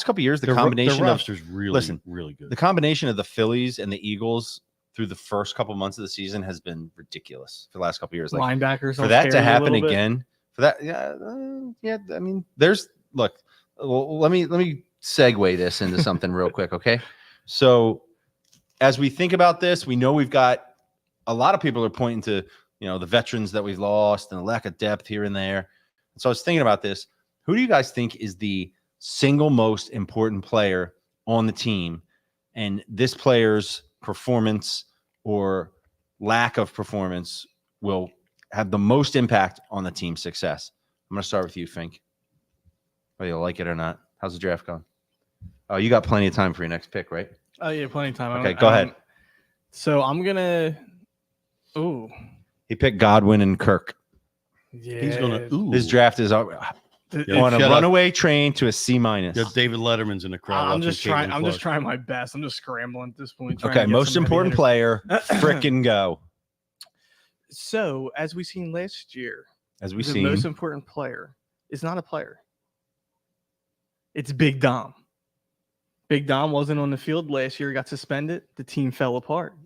couple of years, the combination their of roster's really, listen, really good. the combination of the Phillies and the Eagles through the first couple months of the season has been ridiculous for the last couple of years. Like Linebackers for don't that to carry a happen little bit. again, for that, yeah. I mean, let me segue this into something real quick, okay? So as we think about this, we know we've got a lot of people are pointing to the veterans that we've lost and the lack of depth here and there. And so I was thinking about this. Who do you guys think is the single most important player on the team, and this player's performance or lack of performance will have the most impact on the team's success? I'm going to start with you, Fink. Whether you like it or not. How's the draft going? Oh, you got plenty of time for your next pick, right? Oh yeah, plenty of time. Okay, go ahead. So I'm gonna. Oh He picked Godwin and Kirk. yeah. He's gonna. Ooh, His draft is on Yeah, a shut up. runaway train to a C-. Yeah, David Letterman's in the crowd. I'm watching just trying. Caitlin I'm just Clark. trying my best. I'm just scrambling at this point. trying Okay, to get most some heavy important hitters. player, frickin' go. So as we seen last year, As we've the seen. most important player is not a player. It's Big Dom. Big Dom wasn't on the field last year. He got suspended. The team fell apart.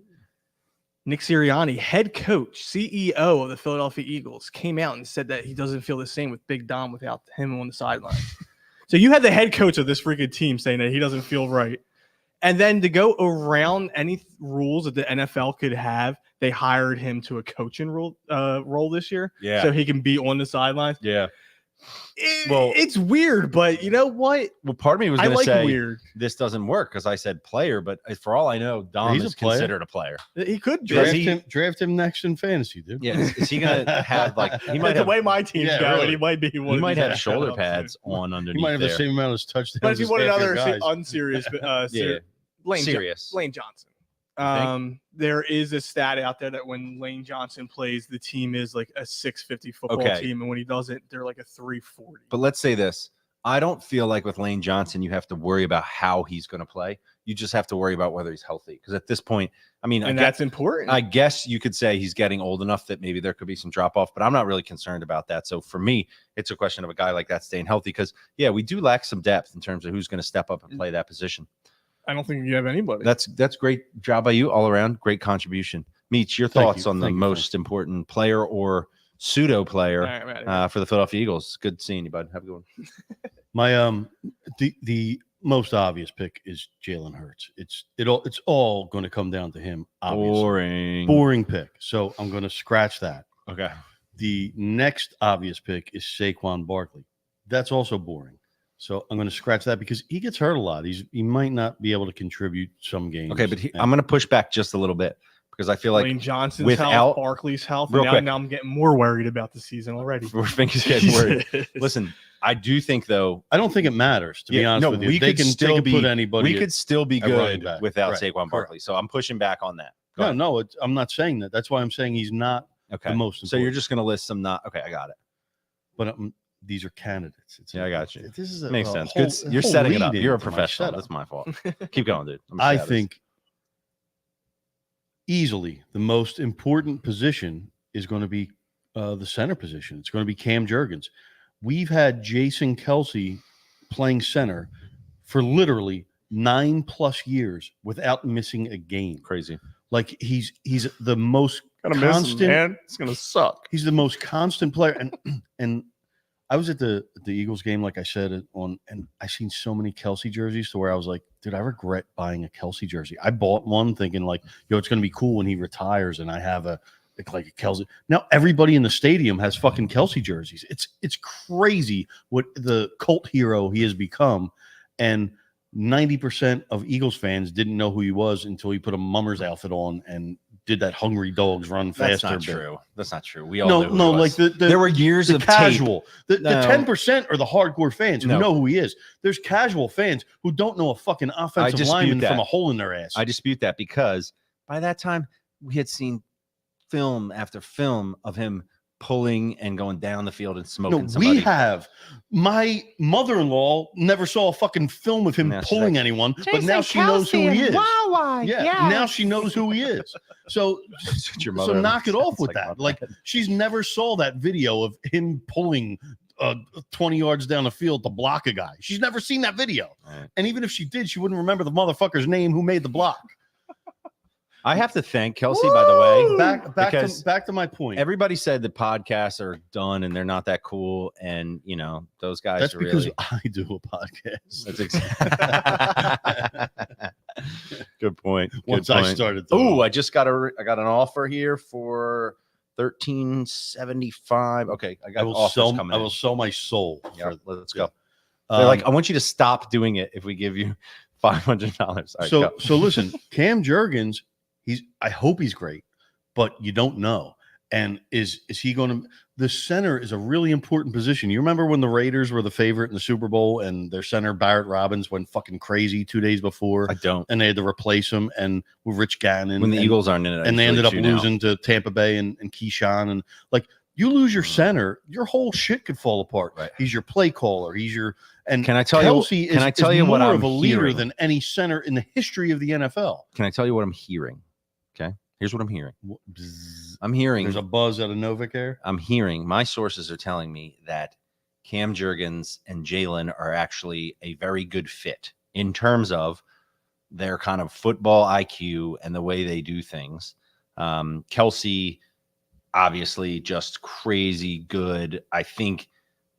Nick Sirianni, head coach, CEO of the Philadelphia Eagles, came out and said that he doesn't feel the same with Big Dom without him on the sidelines. So you had the head coach of this freaking team saying that he doesn't feel right. And then to go around any rules that the NFL could have, they hired him to a coaching role this year. Yeah. So he can be on the sidelines. Yeah. It's weird, but you know what? Well, part of me was I going to like say weird. this doesn't work because I said player, but for all I know, Dom He's is a player. considered a player. He could be. Draft him next in fantasy, dude. Yeah, is he going to have like he might the have way my team's Yeah, going, really. he might be. he might have shoulder pads on He underneath might have there. the same amount of touchdowns. But if you as want half your another guys. unserious, Lane Serious. Lane Johnson. There is a stat out there that when Lane Johnson plays, the team is like a 650 football team, and when he doesn't, they're like a 340. But let's say this. I don't feel like with Lane Johnson, you have to worry about how he's going to play. You just have to worry about whether he's healthy. Because at this point, I mean, That's important. I guess you could say he's getting old enough that maybe there could be some drop off, but I'm not really concerned about that. So for me, it's a question of a guy like that staying healthy because, yeah, we do lack some depth in terms of who's going to step up and play that position. I don't think you have anybody. That's great job by you all around. Great contribution. Meech, your thoughts on the most important player or pseudo player for the Philadelphia Eagles? Good seeing you, bud. Have a good one. My the most obvious pick is Jalen Hurts. It's all going to come down to him. Obviously. Boring pick. So I'm going to scratch that. Okay. The next obvious pick is Saquon Barkley. That's also boring. So I'm going to scratch that because he gets hurt a lot. He might not be able to contribute some games. Okay, but I'm going to push back just a little bit because I feel like Lane Johnson's without health, Barkley's health, real quick. now I'm getting more worried about the season already. we're thinking getting worried. Listen, I do think though. I don't think it matters to be honest with you. They can still put anybody. We could still be good without Right. Saquon Barkley. So I'm pushing back on that. No, I'm not saying that. That's why I'm saying he's not the most important. So you're just going to list some not. Okay, I got it. But these are candidates. I got you. This is Makes sense. Good. You're setting it up. You're a professional. That's my fault. Keep going, dude. I think easily the most important position is going to be the center position. It's going to be Cam Jurgens. We've had Jason Kelsey playing center for literally 9+ years without missing a game. Crazy. Like he's the most Constant. constant. Man. It's gonna suck. He's the most constant player, and I was at the Eagles game, like I said, and I seen so many Kelsey jerseys to where I was like, dude, I regret buying a Kelsey jersey. I bought one thinking like, it's gonna be cool when he retires, and I have a Kelsey. Now everybody in the stadium has fucking Kelsey jerseys. It's crazy what the cult hero he has become, and 90% of Eagles fans didn't know who he was until he put a mummer's outfit on and did that hungry dogs run faster. That's not true. That's not true. We all no, like there were years of casual. Tape. The 10% are the hardcore fans who know who he is. There's casual fans who don't know a fucking offensive lineman from a hole in their ass. I dispute that because by that time we had seen film after film of him pulling and going down the field and smoking somebody. We have. My mother-in-law never saw a fucking film of him pulling anyone, but now she knows who he is. Now she knows who he is. So knock it off with that. Like she's never saw that video of him pulling 20 yards down the field to block a guy. She's never seen that video. Right. And even if she did, she wouldn't remember the motherfucker's name who made the block. I have to thank Kelsey, by the way. Back to my point. Everybody said the podcasts are done and they're not that cool. And, those guys That's are because really... I do a podcast. That's Good point. Once I started. Oh, I just got an offer here for $13.75. Okay, I got offers coming. I will sell my soul. Yeah, let's go. They're like, I want you to stop doing it if we give you $500. All right, so listen, Cam Jurgens, I hope he's great, but you don't know. And is he going to? The center is a really important position. You remember when the Raiders were the favorite in the Super Bowl and their center Barrett Robbins went fucking crazy 2 days before? I don't. And they had to replace him and with Rich Gannon. When the Eagles aren't in it, and they ended up losing to Tampa Bay and Keyshawn. And like you lose your center, your whole shit could fall apart. Right. He's your play caller. He's your can I tell Kelsey you? Can I tell you more what I'm of a leader hearing? than any center in the history of the NFL? Can I tell you what I'm hearing? Okay, here's what I'm hearing. I'm hearing there's a buzz out of Novacare. I'm hearing my sources are telling me that Cam Jurgens and Jalen are actually a very good fit in terms of their kind of football IQ and the way they do things. Kelsey, obviously, just crazy good. I think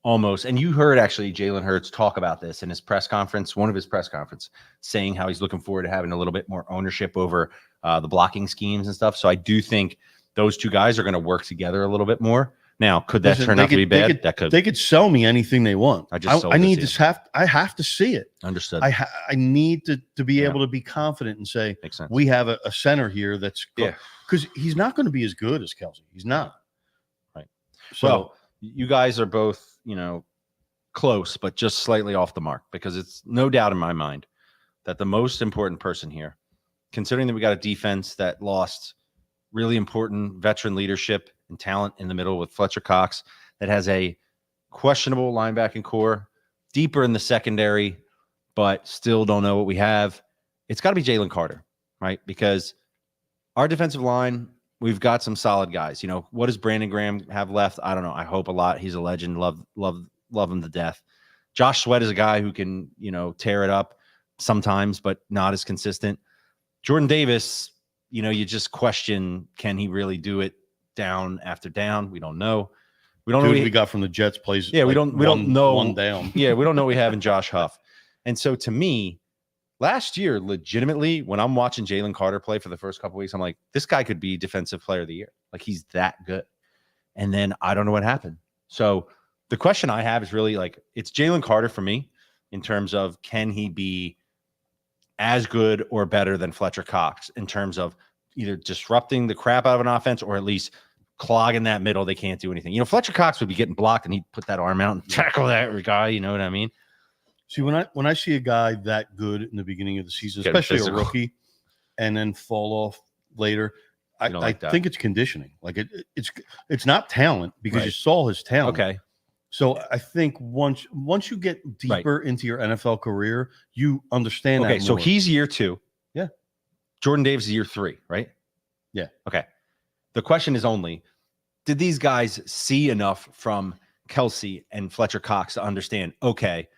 almost, and you heard actually Jalen Hurts talk about this in his press conference, one of his press conference, saying how he's looking forward to having a little bit more ownership over the blocking schemes and stuff. So I do think those two guys are going to work together a little bit more. Now, could that turn out to be bad? They could sell me anything they want. I have to see it. Understood. I need to be able to be confident and say, Makes sense. we have a center here that's because he's not going to be as good as Kelsey. He's not. Right. So well, you guys are both, close, but just slightly off the mark, because it's no doubt in my mind that the most important person here, considering that we got a defense that lost really important veteran leadership and talent in the middle with Fletcher Cox, that has a questionable linebacking core, deeper in the secondary, but still don't know what we have. It's got to be Jalen Carter, right? Because our defensive line, we've got some solid guys. What does Brandon Graham have left? I don't know. I hope a lot. He's a legend. Love him to death. Josh Sweat is a guy who can, tear it up sometimes, but not as consistent. Jordan Davis, you just question, can he really do it down after down? We don't know. We don't know what we got from the Jets plays. Yeah, we don't know. One down. Yeah, we don't know what we have in Josh Huff. And so to me, last year, legitimately, when I'm watching Jalen Carter play for the first couple weeks, I'm like, this guy could be Defensive Player of the Year. Like, he's that good. And then I don't know what happened. So the question I have is really it's Jalen Carter for me in terms of, can he be as good or better than Fletcher Cox in terms of either disrupting the crap out of an offense or at least clogging that middle. They can't do anything. Fletcher Cox would be getting blocked and he'd put that arm out and tackle that guy. You know what I mean? See, when I see a guy that good in the beginning of the season, especially a rookie, and then fall off later, I think it's conditioning. It's not talent, because you saw his talent. Okay. So I think once you get deeper into your NFL career, you understand that. Okay, so he's year 2. Yeah. Jordan Davis is year 3, right? Yeah. Okay. The question is only, did these guys see enough from Kelsey and Fletcher Cox to understand, okay,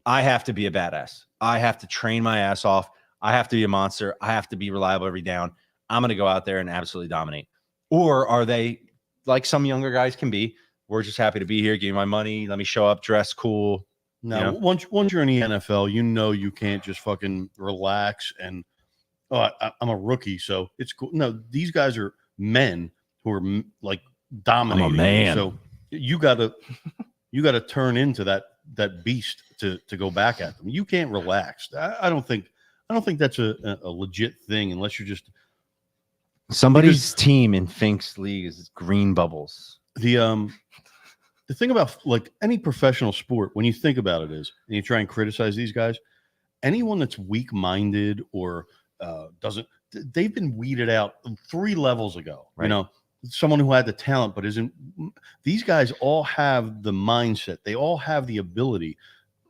I have to be a badass. I have to train my ass off. I have to be a monster. I have to be reliable every down. I'm going to go out there and absolutely dominate. Or are they, like some younger guys can be, we're just happy to be here, give me my money, let me show up, dress cool. No, once you're in the NFL, you can't just fucking relax and, I'm a rookie, so it's cool. No, these guys are men who are dominating. I'm a man. So you gotta turn into that beast to go back at them. You can't relax. I don't think that's a legit thing unless you're just somebody's team in Fink's league is green bubbles. The thing about any professional sport, when you think about it, is, and you try and criticize these guys, anyone that's weak-minded or they've been weeded out 3 levels ago. Right. Someone who had the talent but isn't. These guys all have the mindset. They all have the ability.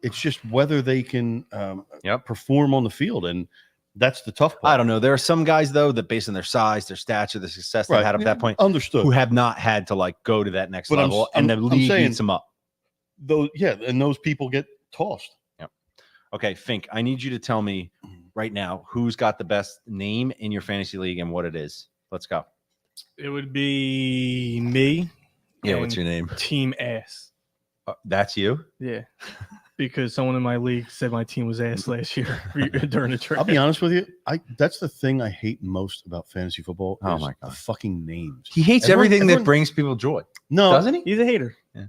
It's just whether they can perform on the field, and that's the tough part. I don't know. There are some guys, though, that based on their size, their stature, the success they had up that point, understood, who have not had to go to that next level, and the league beats them up. And those people get tossed. Yep. Okay, Fink, I need you to tell me right now who's got the best name in your fantasy league and what it is. Let's go. It would be me. Yeah, what's your name? Team Ass. That's you? Yeah. Because someone in my league said my team was ass last year during the trade. I'll be honest with you. That's the thing I hate most about fantasy football. Oh my God. The fucking names. He hates everything that brings people joy. No, doesn't he? He's a hater. Yeah.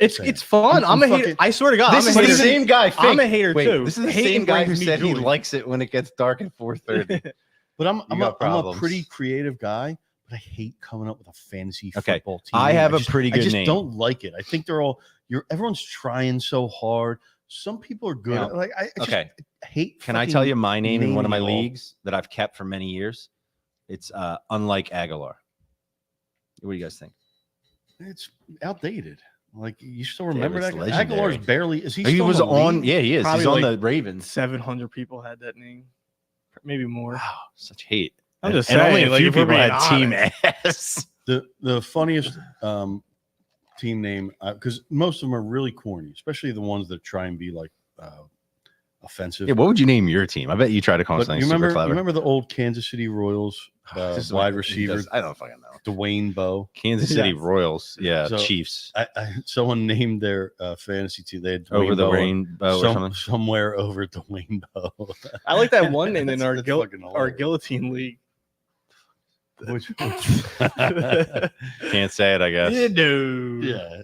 It's fun. I'm a hater. I swear to God, This is the same guy. Fink. I'm a hater too. This is the same guy who said he likes it when it gets dark at 4:30. But I'm a pretty creative guy. But I hate coming up with a fantasy football team. I have a pretty good name. I just don't like it. I think everyone's trying so hard. Some people are good. Yeah. I just hate. Can I tell you my name in one of my leagues that I've kept for many years? It's Unlike Aguilar. What do you guys think? It's outdated. You still remember that? Legendary. Aguilar's barely. Is he? He still was in the on. league? Yeah, he is. Probably He's on the Ravens. 700 people had that name, maybe more. Wow, such hate. I'm just and saying. Only a few if we're people being had Team honest. Ass. The funniest team name, because most of them are really corny, especially the ones that try and be offensive. Yeah, what would you name your team? I bet you try to call But something you remember, super clever. you remember the old Kansas City Royals This is wide what- receiver I don't fucking know. Dwayne Bowe? Kansas City Yes. Royals. Yeah, So, Chiefs. Someone named their fantasy team. They had Dwayne Over the Bowe rainbow or something. somewhere over Dwayne Bowe. I like that one name in our That's fucking our hilarious. guillotine league. Which, Can't say it, I guess. yeah.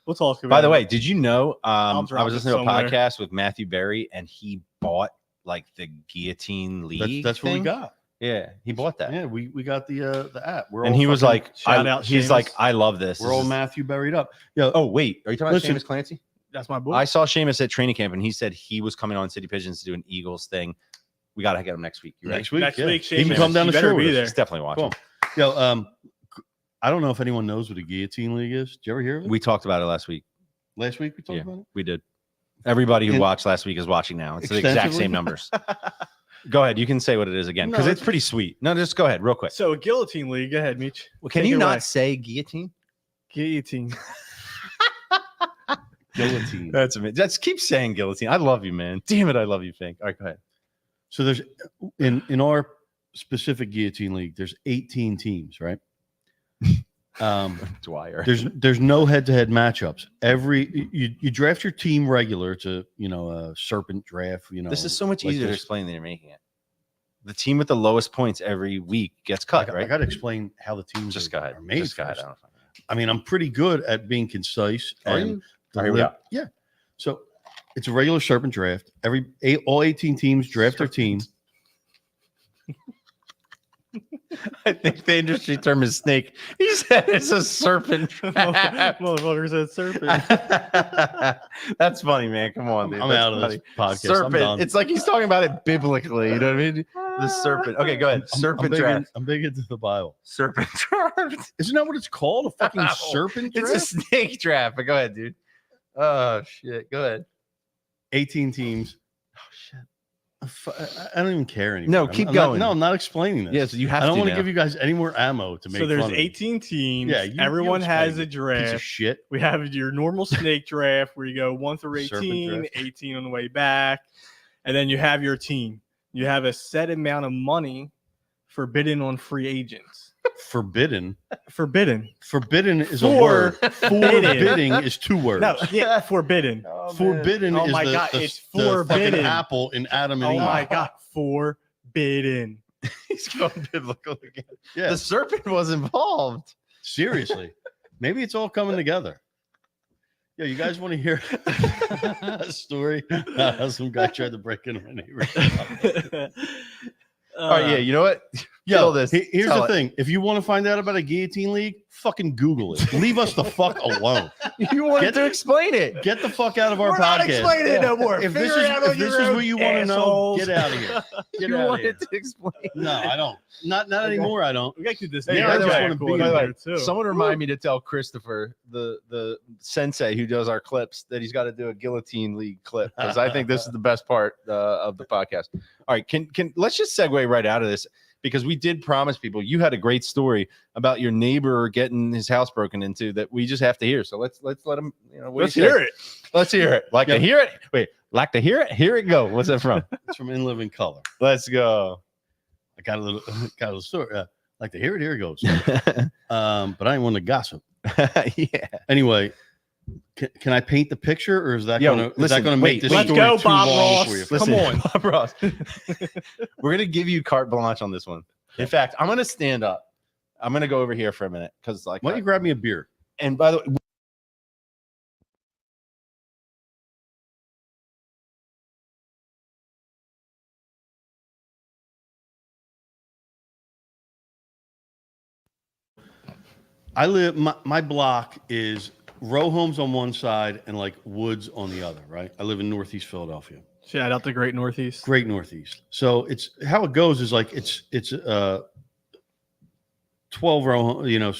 We'll talk about By the it. way, did you know I I'll drop was it listening to a somewhere. podcast with Matthew Berry and he bought like the guillotine league. That's what we thing? got. Yeah, he bought that. Yeah, we got the app. We're And all he was fucking- like, shout out he's Seamus. like, I love this. we're This all is- Matthew buried up. Yeah. Oh, wait. Are you talking about Listen. Seamus Clancy? That's my boy. I saw Seamus at training camp and he said he was coming on City Pigeons to do an Eagles thing. We got to get him next week. You ready? next week. Next yeah. week, He can Seamus, come down you the better show be with there. us. He's definitely watching. Cool. Yo, I don't know if anyone knows what a guillotine league is. Did you ever hear of it? We talked about it last week. Last week we talked Yeah. about it. We did. Everybody who And- watched last week is watching now. It's the exact Extensively? same numbers. Go ahead. You can say what it is again because No, it's pretty sweet. No, just go ahead real quick. So a guillotine league. Go ahead, Meech. Can Take you it not away. say guillotine? Guillotine. Guillotine. That's amazing. Just keep saying guillotine. I love you, man. Damn it, I love you, Fink. All right, go ahead. So there's in our specific guillotine league, there's 18 teams, right? Dwyer. There's no head-to-head matchups. You draft your team regular. It's a serpent draft. This is so much like easier to this. explain than you're making it. The team with the lowest points every week gets cut, I right? got to explain how the teams Just go ahead. are made. Just go ahead. first. I don't know. I mean, I'm pretty good at being concise. Are and you? All right, here we go. Yeah. So it's a regular serpent draft. All 18 teams draft their team. I think the industry term is snake. He said it's a serpent trap. Motherfucker said serpent. That's funny, man. Come on, dude. I'm That's out of funny. this podcast. I'm Serpent. done. It's like he's talking about it biblically. You know what I mean? The serpent. Okay, go ahead. I'm Serpent big draft. I'm big into the Bible. Serpent draft. Isn't that what it's called? A fucking No, serpent It's draft? a snake draft. But go ahead, dude. Oh shit. Go ahead. 18 teams. Oh shit. I don't even care anymore. No, I'm- keep I'm not- going. no, I'm not explaining this. Yes, you have I don't to want to now. give you guys any more ammo to make So there's fun of me. 18 teams. Yeah, Everyone you has explain a it, piece draft. of shit. We have your normal snake draft where you go 1 through Serpent 18, draft. 18 on the way back, and then you have your team. You have a set amount of money for bidding on free agents. Forbidden. Forbidden. Forbidden is a For word. bidding. Forbidding is 2 words. No, yeah, forbidden. Forbidden Oh is my the, God, the, it's the fucking forbidden. apple in Adam and Oh Eve. my God, forbidden. He's going biblical again. Yeah, The serpent was involved. seriously. Maybe it's all coming together. Yeah, you guys want to hear a story? Some guy tried to break into my neighbor's house. All right, yeah. You know what? Yo, Kill this. here's Tell the it. thing. If you want to find out about a guillotine league, fucking Google it. Leave us the fuck alone. You wanted Get- to explain it. Get the fuck out of our We're not podcast. explaining it no more. If Figure this it is out on if this your is own, what you want to know, assholes. get out of here. Get You out of wanted here. to explain. No, I don't. Not anymore. I don't. We got to keep this. Hey, name I just back wanna be- going By the in way, there, too. someone remind me to tell Christopher, the sensei who does our clips, that he's got to do a guillotine league clip because I think this is the best part of the podcast. All right, can let's just segue right out of this because we did promise people. You had a great story about your neighbor getting his house broken into that we just have to hear. So let's let him. You know, what Let's do you say? hear it. Let's hear it. Like Yeah. to hear it. Wait, like to hear it. Here it go. What's that from? It's from In Living Color. Let's go. I got a little story. Like to hear it. Here it goes. But I ain't want to gossip. Yeah. Anyway, can I paint the picture, or is that Yo, gonna is listen, that gonna wait, make this let's story go, too Bob long Ross. for you? Come on. Bob Ross. We're gonna give you carte blanche on this one. In fact, I'm gonna stand up. I'm gonna go over here for a minute because, like, Why don't you grab me a beer? and by the way, I live. My block is row homes on one side and like woods on the other. Right. I live in Northeast Philadelphia. Shout out the Great Northeast. Great Northeast. So it's how it goes is like it's 12 row,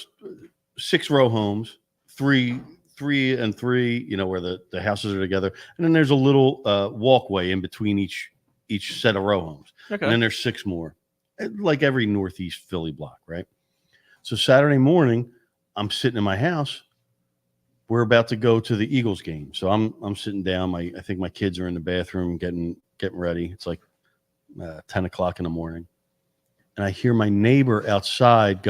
6 row homes, three and three, where the houses are together. And then there's a little walkway in between each set of row homes. Okay. And then there's 6 more, like every Northeast Philly block, right? So Saturday morning, I'm sitting in my house. we're about to go to the Eagles game. So I'm sitting down. I think my kids are in the bathroom getting ready. It's like 10 o'clock in the morning. And I hear my neighbor outside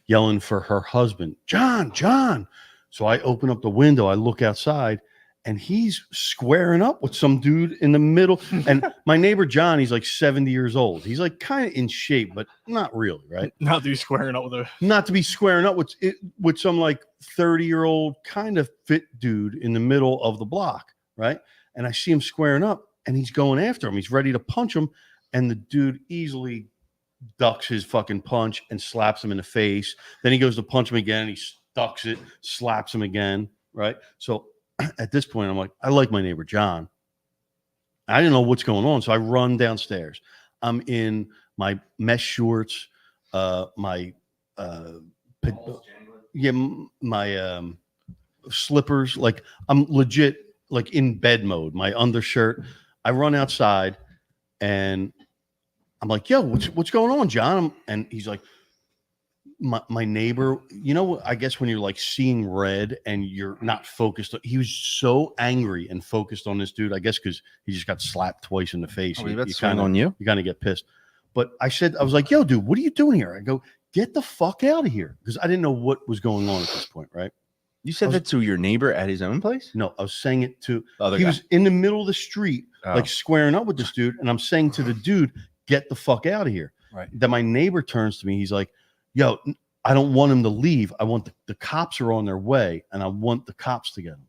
yelling for her husband, John, John. So I open up the window. I look outside, and he's squaring up with some dude in the middle. And my neighbor, John, he's like 70 years old. He's like kind of in shape, but not really, right? Not to be squaring up with a. Not to be squaring up with some like 30-year-old kind of fit dude in the middle of the block, right? And I see him squaring up, and he's going after him. He's ready to punch him, and the dude easily ducks his fucking punch and slaps him in the face. Then he goes to punch him again. He ducks it, slaps him again, right? So at this point, I'm like, I like my neighbor, John. I didn't know what's going on. So I run downstairs. I'm in my mesh shorts, my slippers. Like I'm legit like in bed mode, my undershirt. I run outside and I'm like, yo, what's going on, John? And he's like, my neighbor, I guess when you're like seeing red and you're not focused, he was so angry and focused on this dude, I guess because he just got slapped twice in the face. You kind of get pissed. But I was like, yo, dude, what are you doing here? I go, get the fuck out of here. Because I didn't know what was going on at this point, right? You said that to your neighbor at his own place? No, I was saying it to the other guy. He was in the middle of the street, Oh. like squaring up with this dude. And I'm saying to the dude, get the fuck out of here. Right. Then my neighbor turns to me. He's like, yo, I don't want him to leave. I want the cops are on their way, and I want the cops to get him.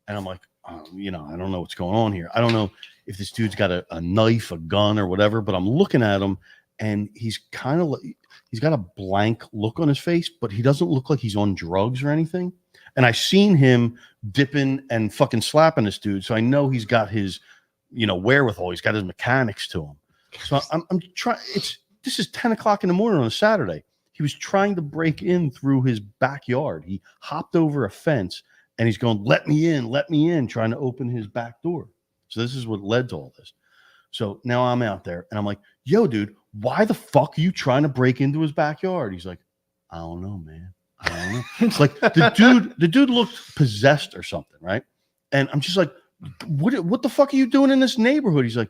And I'm like, I don't know what's going on here. I don't know if this dude's got a knife, a gun, or whatever, but I'm looking at him, and he's got a blank look on his face, but he doesn't look like he's on drugs or anything. And I seen him dipping and fucking slapping this dude, so I know he's got his, wherewithal. He's got his mechanics to him. So I'm trying. This is 10 o'clock in the morning on a Saturday. He was trying to break in through his backyard. He hopped over a fence and he's going, let me in, trying to open his back door. So this is what led to all this. So now I'm out there and I'm like, yo, dude, why the fuck are you trying to break into his backyard? He's like, I don't know, man. I don't know. It's like the dude looked possessed or something, right? And I'm just like, what the fuck are you doing in this neighborhood? He's like,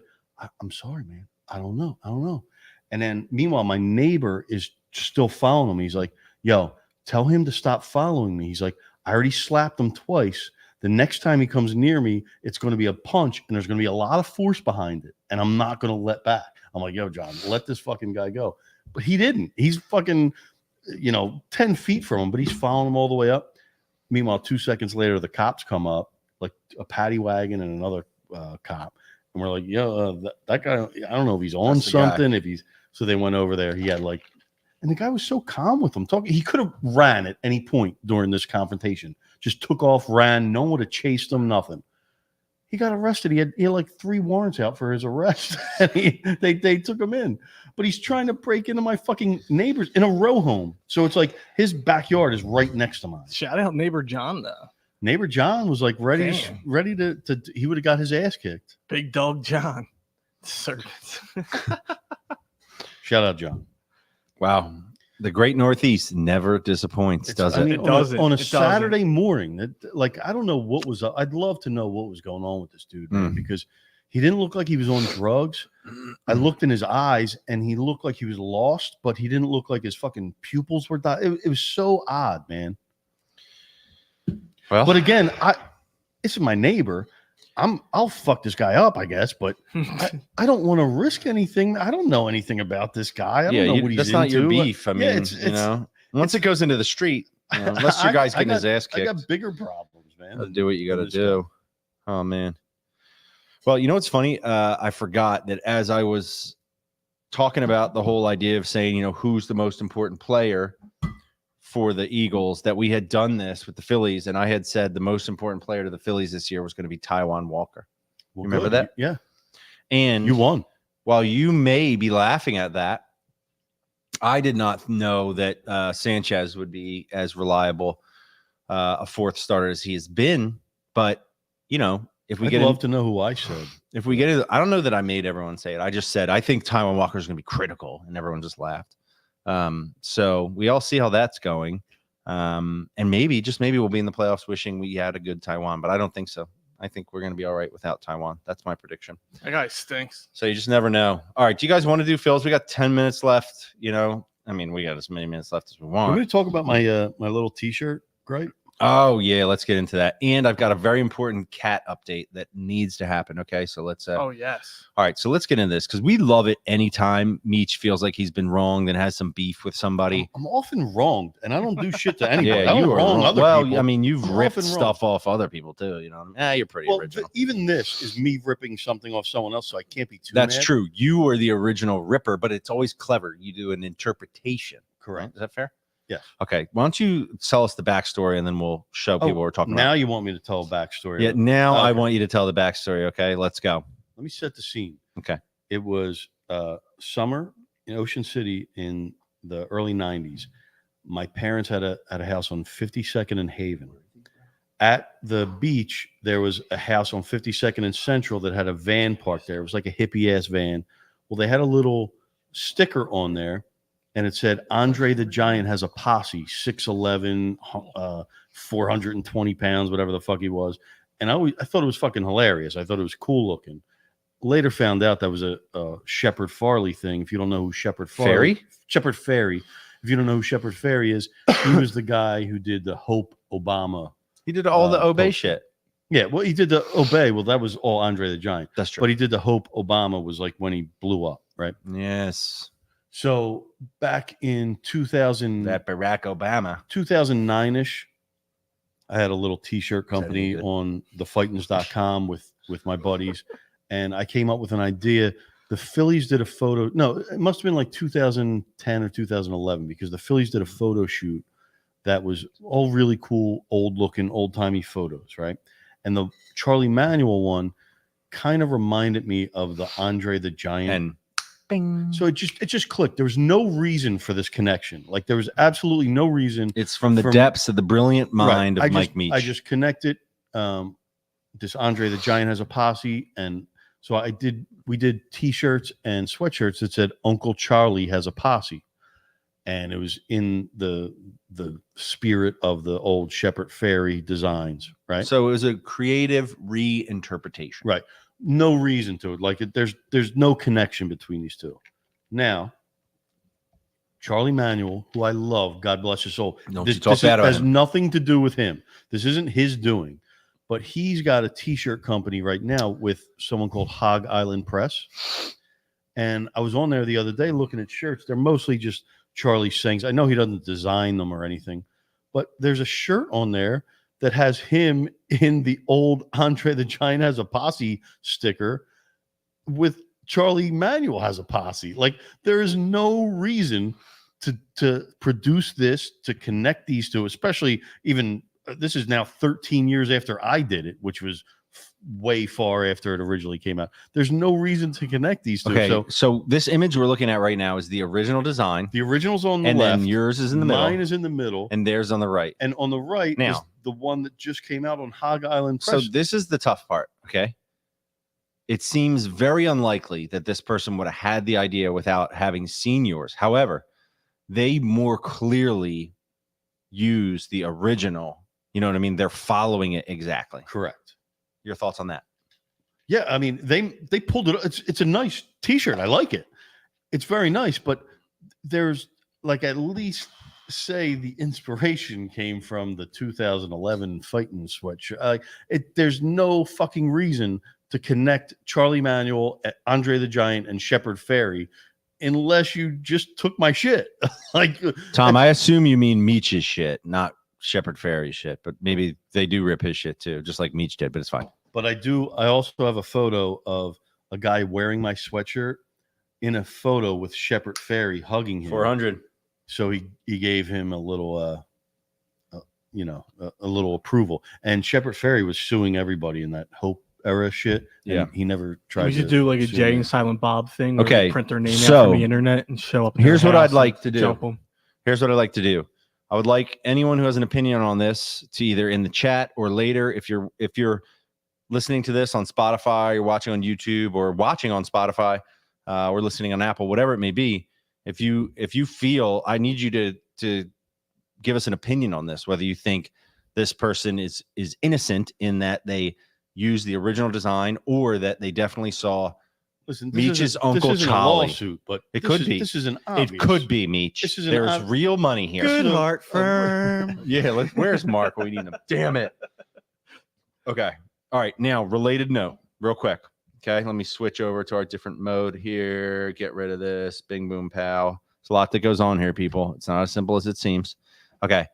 I'm sorry, man. I don't know. And then meanwhile, my neighbor is still following him. He's like, yo, tell him to stop following me. He's like, I already slapped him twice. The next time he comes near me, it's going to be a punch and there's going to be a lot of force behind it. And I'm not going to let back. I'm like, yo, John, let this fucking guy go. But he didn't. He's fucking, 10 feet from him, but he's following him all the way up. Meanwhile, 2 seconds later, the cops come up, like a paddy wagon and another cop. And we're like, yo, that guy, I don't know if he's on something. So they went over there. He had and the guy was so calm with him talking. He could have ran at any point during this confrontation. Just took off, ran. No one would have chased him, nothing. He got arrested. He had like 3 warrants out for his arrest. And they took him in. But he's trying to break into my fucking neighbors in a row home. So it's like his backyard is right next to mine. Shout out neighbor John, though. Neighbor John was like ready to he would have got his ass kicked. Big dog John. Servant. Shout out, John. Wow. The great Northeast never disappoints, does it? It doesn't. On a Saturday morning, I don't know what was up. I'd love to know what was going on with this dude, man, because he didn't look like he was on drugs. I looked in his eyes and he looked like he was lost, but he didn't look like his fucking pupils were dying. It was so odd, man. Well, but again, this is my neighbor. I'll fuck this guy up, I guess, but I don't want to risk anything. I don't know anything about this guy. I don't know what he's that's into. not your beef. I mean, it's once it goes into the street, unless your guy's getting his ass kicked, I got bigger problems, man. Do what you got to do. Oh man. Well, you know what's funny? I forgot that as I was talking about the whole idea of saying, who's the most important player for the Eagles, that we had done this with the Phillies, and I had said the most important player to the Phillies this year was going to be Taijuan Walker. You remember that? Yeah. And you won. While you may be laughing at that, I did not know that Sanchez would be as reliable a fourth starter as he has been. But, if we I'd love to know who I said. If we get it, I don't know that I made everyone say it. I just said, I think Taijuan Walker is going to be critical, and everyone just laughed. So we all see how that's going. And maybe, just maybe, we'll be in the playoffs wishing we had a good Taiwan, but I don't think so. I think we're going to be all right without Taiwan. That's my prediction. That guy stinks. So you just never know. All right. Do you guys want to do Phil's? We got 10 minutes left. You know, I mean, we got as many minutes left as we Want want. me to talk about my my little T-shirt, right? Oh, yeah. Let's get into that. And I've got a very important cat update that needs to happen. Okay. So let's. Oh, yes. All right. So let's get into this because we love it anytime Meech feels like he's been wronged and has some beef with somebody. I'm often wronged, and I don't do shit to anybody. Yeah, I don't you are wrong wrong. other Well, people. I mean, you've I'm ripped often stuff off other people too. You know, you're pretty original. Even this is me ripping something off someone else, so I can't be too. That's mad. true. You are the original ripper, but it's always clever. You do an interpretation. Correct. Right? Is that fair? Yes. Okay. Why don't you tell us the backstory and then we'll show people what we're talking Now about. you want me to tell a backstory? Yeah. Now I Okay. want you to tell the backstory. Okay. Let's go. Let me set the scene. Okay. It was summer in Ocean City in the early 90s. My parents had a house on 52nd and Haven. At the beach, there was a house on 52nd and Central that had a van parked there. It was like a hippie ass van. Well, they had a little sticker on there, and it said Andre the Giant has a posse, 6'11", 420 pounds, whatever the fuck he was. And I thought it was fucking hilarious. I thought it was cool looking. Later found out that was a Shepard Farley thing. If you don't know who Shepard Farley, Shepard Fairey. If you don't know who Shepard Fairey is, he was the guy who did the Hope Obama. He did all the Obey poster. shit. Yeah, well, he did the Obey. Well, that was all Andre the Giant. That's true. But he did the Hope Obama was like when he blew up, right? Yes. So back in 2000, That Barack Obama. 2009-ish, I had a little T-shirt company good? on thefightins.com with my buddies, and I came up with an idea. The Phillies did a photo. No, it must have been like 2010 or 2011 because the Phillies did a photo shoot that was all really cool, old-looking, old-timey photos, right? And the Charlie Manuel one kind of reminded me of the Andre the Giant. And bing. So it just clicked. There was no reason for this connection. Like there was absolutely no reason. It's from the depths of the brilliant mind Right. of Mike Meech. I just connected. This Andre the Giant has a posse, and so we did T-shirts and sweatshirts that said Uncle Charlie has a posse, and it was in the spirit of the old Shepard Fairey designs, right? So it was a creative reinterpretation. Right. No reason to it. Like there's no connection between these two. Now, Charlie Manuel, who I love, God bless his soul. This has nothing to do with him. This isn't his doing, but he's got a T-shirt company right now with someone called Hog Island Press. And I was on there the other day looking at shirts. They're mostly just Charlie sayings. I know he doesn't design them or anything, but there's a shirt on there that has him in the old Andre the Giant has a posse sticker with Charlie Manuel has a posse. Like there is no reason to produce this, to connect these two, especially even this is now 13 years after I did it, which was way far after it originally came out. There's no reason to connect these two. Okay, so this image we're looking at right now is the original design. The original's on the and left. then yours is in the middle. Mine is in the middle. And theirs on the right. And on the right now, is the one that just came out on Hog Island Press. So this is the tough part, okay? It seems very unlikely that this person would have had the idea without having seen yours. However, they more clearly use the original. You know what I mean? They're following it exactly. Correct. Your thoughts on that? Yeah, I mean, they pulled it. It's a nice T-shirt. I like it. It's very nice, but there's like at least say the inspiration came from the 2011 fighting sweatshirt. There's no fucking reason to connect Charlie Manuel, Andre the Giant, and Shepard Fairey unless you just took my shit. Like Tom, I assume you mean Meech's shit, not Shepard Fairey's shit, but maybe they do rip his shit too, just like Meech did, but it's fine. But I also have a photo of a guy wearing my sweatshirt in a photo with Shepard Fairey hugging him. 400. So he gave him a little, a little approval. And Shepard Fairey was suing everybody in that Hope era shit. Yeah. He never tried We should do like a Jay and Silent Bob thing. Where Okay, they print their name out so from the internet and show up. in here's their what house I'd like and to do. jump 'em. Here's what I'd like to do. I would like anyone who has an opinion on this to either in the chat or later, if you're listening to this on Spotify, or watching on YouTube, or watching on Spotify, or listening on Apple, whatever it may be. If you feel, I need you to give us an opinion on this, whether you think this person is innocent in that they used the original design or that they definitely saw Listen, Meech's Uncle this isn't Charlie. a lawsuit, but It could be. This is an It obvious. could be Meech. This is an There's real money here. Good So- heart firm. Yeah, where's Mark? We need him. Damn it. Okay. All right. Now, related note, real quick. Okay. Let me switch over to our different mode here. Get rid of this. Bing, boom, pow. There's a lot that goes on here, people. It's not as simple as it seems. Okay.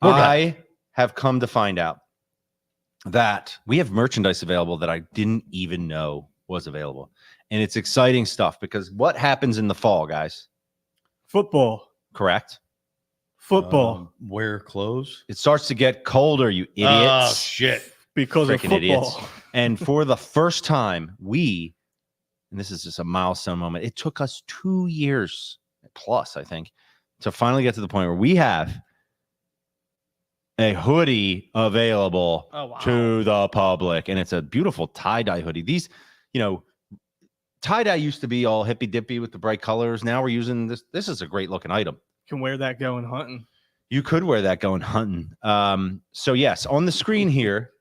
We're back. I have come to find out that we have merchandise available that I didn't even know was available. And it's exciting stuff because what happens in the fall, guys? Football. Correct? Football. Wear clothes. It starts to get colder, you idiots. Oh shit! Because of freaking football. idiots. And for the first time, and this is just a milestone moment, it took us 2 years plus, I think, to finally get to the point where we have a hoodie available to the public. And it's a beautiful tie-dye hoodie. These, tie-dye used to be all hippy-dippy with the bright colors. Now we're using this. This is a great looking item. Can wear that going hunting. You could wear that going hunting. So yes, on the screen here,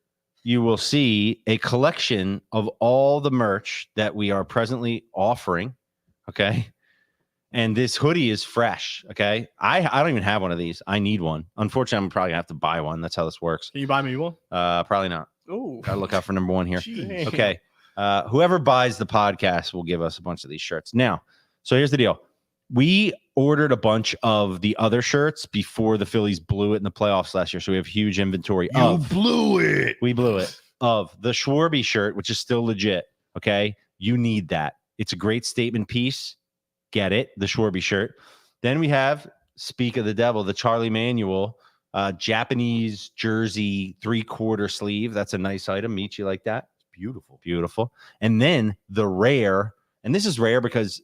you will see a collection of all the merch that we are presently offering. Okay. And this hoodie is fresh. Okay. I don't even have one of these. I need one. Unfortunately, I'm probably gonna have to buy one. That's how this works. Can you buy me one? Probably not. Oh, Gotta look out for number one here. Jeez. Okay. Whoever buys the podcast will give us a bunch of these shirts. Now, so here's the deal. We ordered a bunch of the other shirts before the Phillies blew it in the playoffs last year. So we have huge inventory blew it. we blew it of the Schwarby shirt, which is still legit. Okay. You need that. It's a great statement piece. Get it. The Schwarby shirt. Then we have, speak of the devil, the Charlie Manuel Japanese jersey 3/4 sleeve. That's a nice item. Meech, you like that? Beautiful. Beautiful. And then the rare, and this is rare because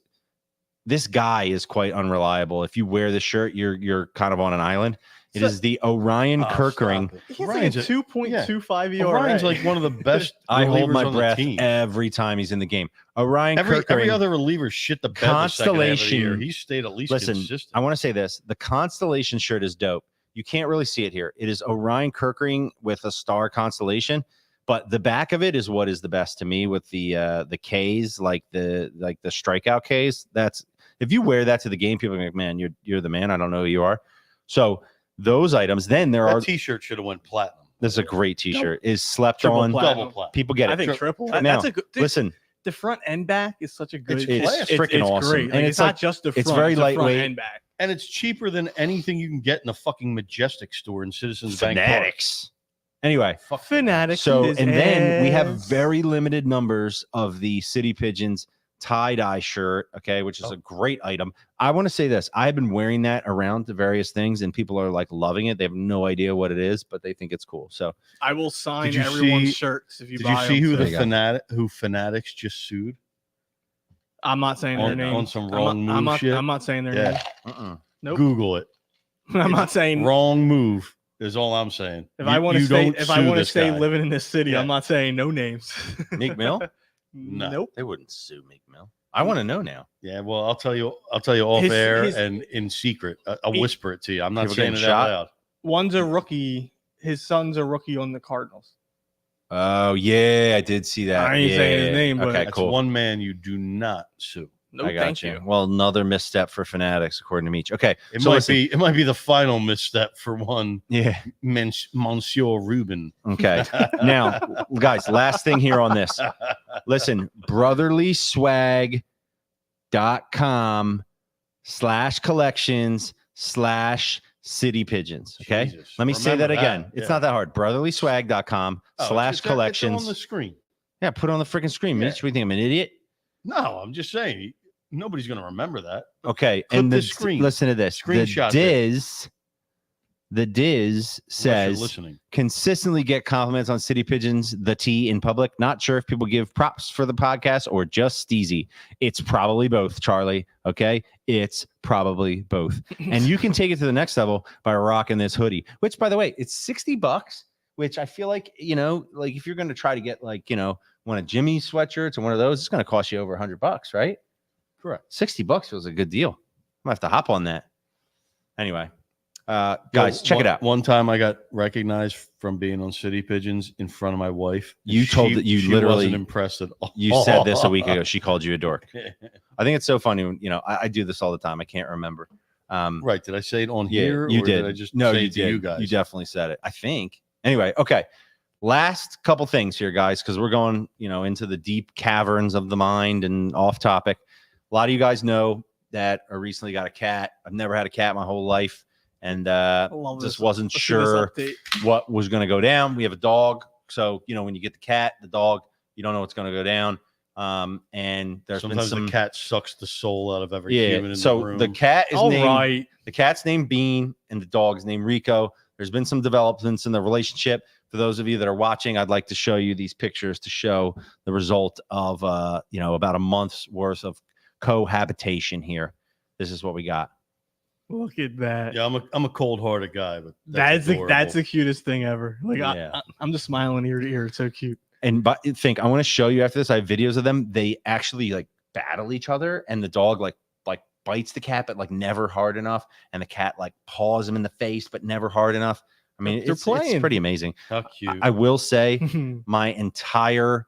this guy is quite unreliable. If you wear the shirt, you're kind of on an island. It is the Orion Kirkering. He has like a 2.25 ERA. Ryan's like one of the best. I hold relievers my on the breath team. every time he's in the game. Orion Kirkering. Every other reliever shit the bed the second half of the year. Constellation- He stayed at least Listen, consistent. I want to say this. The Constellation shirt is dope. You can't really see it here. It is Orion Kirkering with a star constellation, but the back of it is what is the best to me with the K's, like the strikeout K's. That's, if you wear that to the game, people are like, man, you're the man. I don't know who you are. So those items. Then there that are. T-shirt should have went platinum. This is a great T-shirt. Is slept Triple on. platinum. Double platinum. People get it. I think triple. Now, That's a good. Listen, the front and back is such a good. It's freaking awesome. Great. And Like, it's it's not like- just the front. it's very the front lightweight. and back. And it's cheaper than anything you can get in a fucking Majestic store in Citizens Bank Park. fanatics. Anyway, Fuck Fanatic. so his and then we have ass. very limited numbers of the City Pigeons tie-dye shirt, okay, which is a great item. I want to say this. I've been wearing that around to various things and people are like loving it. They have no idea what it is, but they think it's cool. So I will sign Did you everyone's see- shirts if you Did buy you see them. who There the you go. Fanatics just sued? I'm not saying their on- name. on some wrong I'm move not, shit? I'm not saying their Yeah. name. Nope. Google it. I'm not saying. Wrong move is all I'm saying. If I want to You stay, don't if I sue want to this stay guy. living in this city, Yeah. I'm not saying no names. Meek Mill? No. Nope. They wouldn't sue Meek Mill. I want to know now. Yeah, well, I'll tell you off His- air his- and in secret. I'll He- whisper it to you. I'm not People saying it getting out shot? loud. One's a rookie. His son's a rookie on the Cardinals. Oh yeah, I did see that. I ain't saying his Yeah. name, but- okay, That's cool. one man you do not sue. No, I got thank you. Well, another misstep for Fanatics, according to Meech. Okay, It so might listen, be the final misstep for one yeah. Monsieur Rubin. Okay. Now, guys, last thing here on this. Listen, brotherlyswag.com/collections/city pigeons. Okay. Jesus. Let me say that Remember again. It's not that hard. brotherlyswag.com/collections. It's on the screen. Yeah, put it on the freaking screen. Yeah. Mitch, we think I'm an idiot. No, I'm just saying. Nobody's going to remember that. Okay. Clip And the the screen. listen to this. Screenshot The Diz Unless you're says listening. consistently get compliments on City Pigeons, the T in public. Not sure if people give props for the podcast or just steezy. It's probably both, Charlie. Okay. It's probably both. And you can take it to the next level by rocking this hoodie, which, by the way, it's $60, which I feel like, like if you're going to try to get like, one of Jimmy's sweatshirts or one of those, it's going to cost you over $100, right? Correct. $60 feels a good deal. I'm going to have to hop on that. Anyway. Guys, check it out. One time I got recognized from being on City Pigeons in front of my wife. You told that you literally wasn't impressed at all. You said this a week ago. She called you a dork. I think it's so funny when, I do this all the time. I can't remember. Right. Did I say it on Yeah, here? you or did. I just No, say you it to did. you guys? You definitely said it. I think. Anyway, okay. Last couple things here, guys, because we're going, into the deep caverns of the mind and off topic. A lot of you guys know that I recently got a cat. I've never had a cat my whole life, and just wasn't sure what was going to go down. We have a dog, so when you get the cat, the dog, you don't know what's going to go down. And there's Sometimes been the cat sucks the soul out of every human in the room. the cat is named the cat's named Bean, and the dog is named Rico. There's been some developments in the relationship. For those of you that are watching, I'd like to show you these pictures to show the result of about a month's worth of cohabitation here. This is what we got. Look at that. Yeah, I'm a cold-hearted guy, but that's the cutest thing ever. Like Yeah. I'm just smiling ear to ear. It's so cute. And I want to show you after this. I have videos of them. They actually like battle each other, and the dog like bites the cat, but like never hard enough, and the cat like paws him in the face, but never hard enough. I mean, it's pretty amazing. How cute. I will say my entire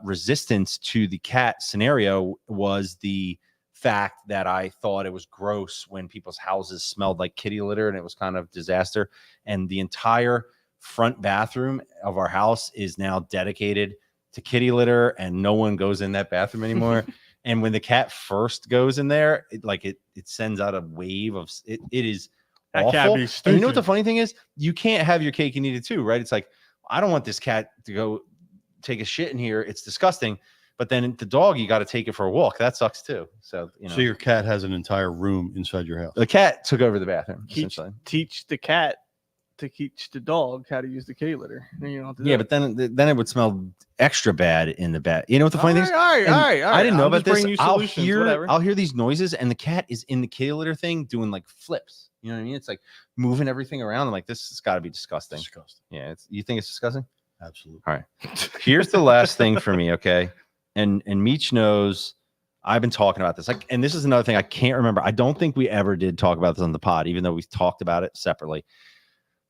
resistance to the cat scenario was the fact that I thought it was gross when people's houses smelled like kitty litter, and it was kind of disaster. And the entire front bathroom of our house is now dedicated to kitty litter, and no one goes in that bathroom anymore. And when the cat first goes in there, it sends out a wave of it is that awful. cat be And stupid. you know what the funny thing is? You can't have your cake and eat it too, right? It's like, I don't want this cat to go take a shit in here. It's disgusting. But then the dog, you got to take it for a walk. That sucks too. So So your cat has an entire room inside your house. the cat took over the bathroom. Essentially. Teach the cat to teach the dog how to use the kitty litter. Yeah, but then it would smell extra bad in the bed. You know what the funny thing is? All right. I didn't know I'm about just this. bringing you I'll solutions, hear these noises, and the cat is in the kitty litter thing doing like flips. You know what I mean? It's like moving everything around. I'm like, this has got to be disgusting. Disgusting. Yeah, you think it's disgusting? Absolutely. All right. Here's the last thing for me, okay? And Meech knows I've been talking about this. And this is another thing I can't remember. I don't think we ever did talk about this on the pod, even though we've talked about it separately.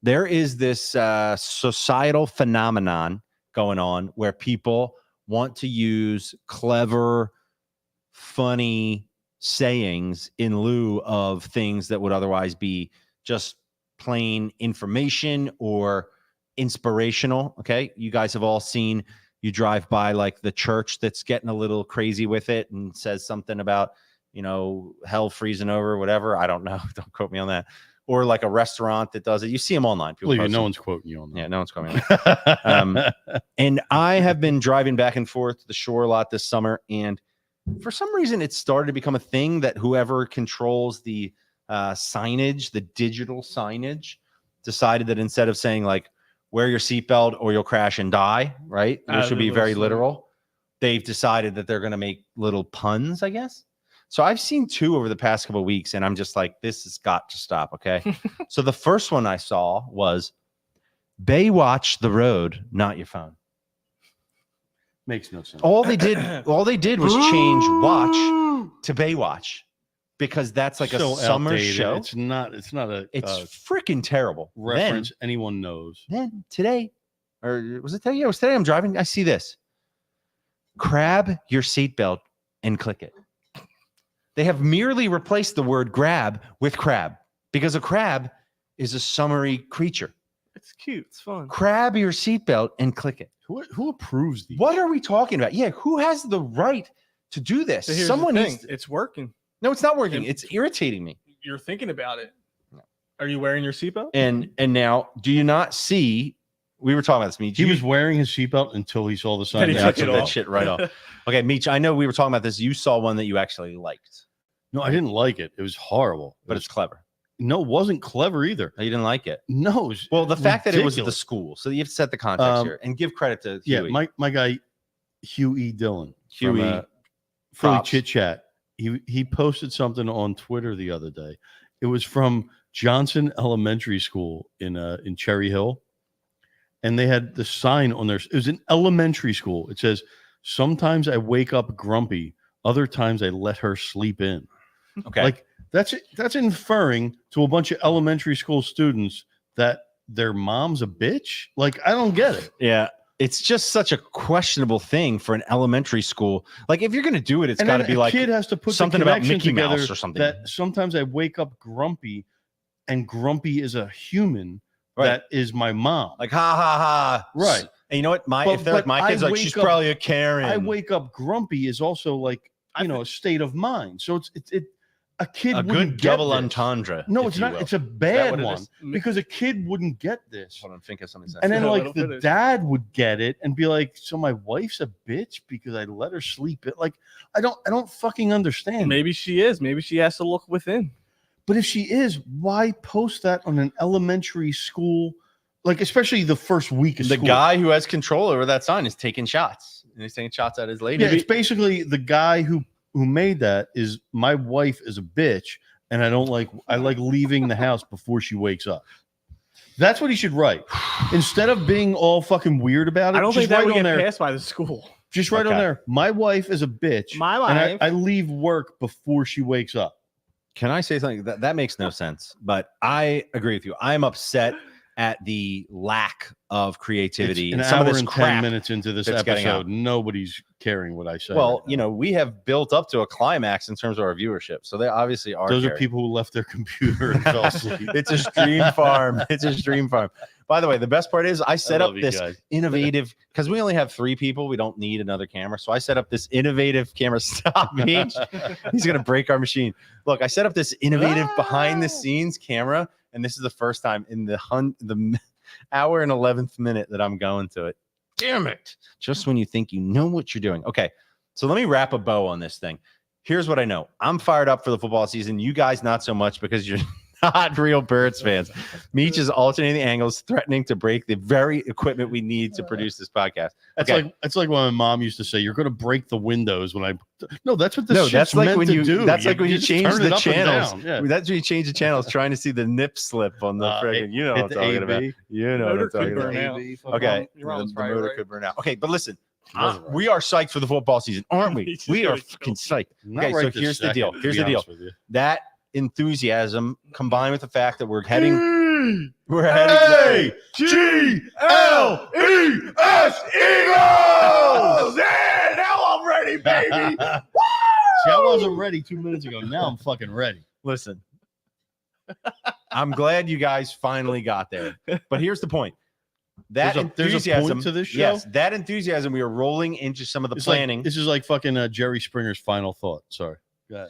There is this societal phenomenon going on where people want to use clever, funny sayings in lieu of things that would otherwise be just plain information or inspirational. Okay. You guys have all seen, you drive by like the church that's getting a little crazy with it and says something about, hell freezing over, whatever. I don't know. Don't quote me on that. Or like a restaurant that does it. You see them online. People no one's quoting you on that. Yeah, no one's quoting me. And I have been driving back and forth to the shore a lot this summer. And for some reason, it started to become a thing that whoever controls the signage, the digital signage, decided that instead of saying like, wear your seatbelt or you'll crash and die, right? Which should be very literal. They've decided that they're going to make little puns, I guess. So I've seen 2 over the past couple of weeks, and I'm just like, this has got to stop, okay? So the first one I saw was Baywatch the road, not your phone. Makes no sense. All they did was change watch to Baywatch because that's like So a summer outdated. show. It's not a It's freaking terrible. reference anyone knows. Then today, or was it today? Yeah, it was today. I'm driving. I see this. Grab your seatbelt and click it. They have merely replaced the word grab with crab because a crab is a summery creature. It's cute. It's fun. Grab your seatbelt and click it. Who approves these? What are we talking about? Yeah, who has the right to do this? So here's Someone the needs. thing. It's working. No, it's not working. And- It's irritating me. You're thinking about it. Are you wearing your seatbelt? And now, do you not see? We were talking about this, Meech. He was wearing his seatbelt until he saw the sign. Then he Yeah, I took it took that off. shit right off. Okay, Meech, I know we were talking about this. You saw one that you actually liked, No, I didn't like it. It was horrible. but it's clever. no, it wasn't clever either. You didn't like it. No. It was Well, the fact that it was at the ridiculous. school, so you have to set the context here and give credit to Yeah, Huey. my guy Hugh E. Dillon. Huey, from, Philly props. Chit Chat. He posted something on Twitter the other day. It was from Johnson Elementary School in Cherry Hill, and they had the sign on there. It was an elementary school. It says, "Sometimes I wake up grumpy. Other times I let her sleep in." Okay. Like That's inferring to a bunch of elementary school students that their mom's a bitch. Like, I don't get it. Yeah. It's just such a questionable thing for an elementary school. Like, if you're going to do it, it's got to be like kid has to put something the about connection Mickey together Mouse or something. That sometimes I wake up grumpy, and grumpy is a human Right. that is my mom. Like, ha ha ha. Right. And you know what? If they're like but my kids, I like, wake she's up- probably a Karen. I wake up grumpy is also like, a state of mind. So it's a kid a wouldn't good get double this. entendre. No, if it's you not. will. It's a Is that bad what it one is? because a kid wouldn't get this. Hold on, think of something. And then No, like it'll the finish. dad would get it and be like, so my wife's a bitch because I let her sleep it. Like, I don't fucking understand. Maybe she is. Maybe she has to look within. But if she is, why post that on an elementary school? Like, especially the first week of The school. guy who has control over that sign is taking shots. And he's taking shots at his lady. Yeah, it's basically the guy who made that is my wife is a bitch, and I like leaving the house before she wakes up. That's what he should write. Instead of being all fucking weird about it, I don't just think that write would on get there. passed by the school. Just write on Okay. there. My wife is a bitch. My and wife. I leave work before she wakes up. Can I say something? That makes no sense, but I agree with you. I'm upset at the lack of creativity. It's an and some hour of this and 10 crap. minutes into this that's getting out. episode. Nobody's caring what I say. Well, right now. we have built up to a climax in terms of our viewership. So they obviously are. Those are caring. people who left their computer and fell asleep. It's a stream farm. It's a stream farm. By the way, the best part is I set up love you this guys. innovative, because we only have 3 people. We don't need another camera. So I set up this innovative camera. Stop, Meech. He's going to break our machine. Look, I set up this innovative behind the scenes camera. And this is the first time in the hour and 11th minute that I'm going to it. Damn it. Just when you think you know what you're doing. Okay. So let me wrap a bow on this thing. Here's what I know. I'm fired up for the football season. You guys, not so much because you're not real Birds fans. Meech is alternating angles, threatening to break the very equipment we need to produce this podcast. That's like what my mom used to say. You're going to break the windows when I. No, that's what this. No, shit's that's like meant when to you. do. That's like when you just change turn it the up and channels. down. Yeah. That's when you change the channels, trying to see the nip slip on the friggin'. You know what I'm hit the talking about. AB. You know what I'm Motor could talking burn about. out. Okay, Your mom's the probably motor right. could burn out. Okay, but listen, Wasn't right. we are psyched for the football season, aren't we? He's We are just fucking psyched. Not Okay, right so this here's the deal. second, to Here's be the deal. honest with you. That enthusiasm combined with the fact that we're heading. Mm. We're heading. G-L-E-S Eagles! Yeah, now I'm ready, baby. See, I wasn't ready 2 minutes ago. Now I'm fucking ready. Listen, I'm glad you guys finally got there. But here's the point. That There's a enthusiasm point to this show? Yes, that enthusiasm. We are rolling into some of the It's planning. like, this is like fucking Jerry Springer's final thought. Sorry. Go ahead.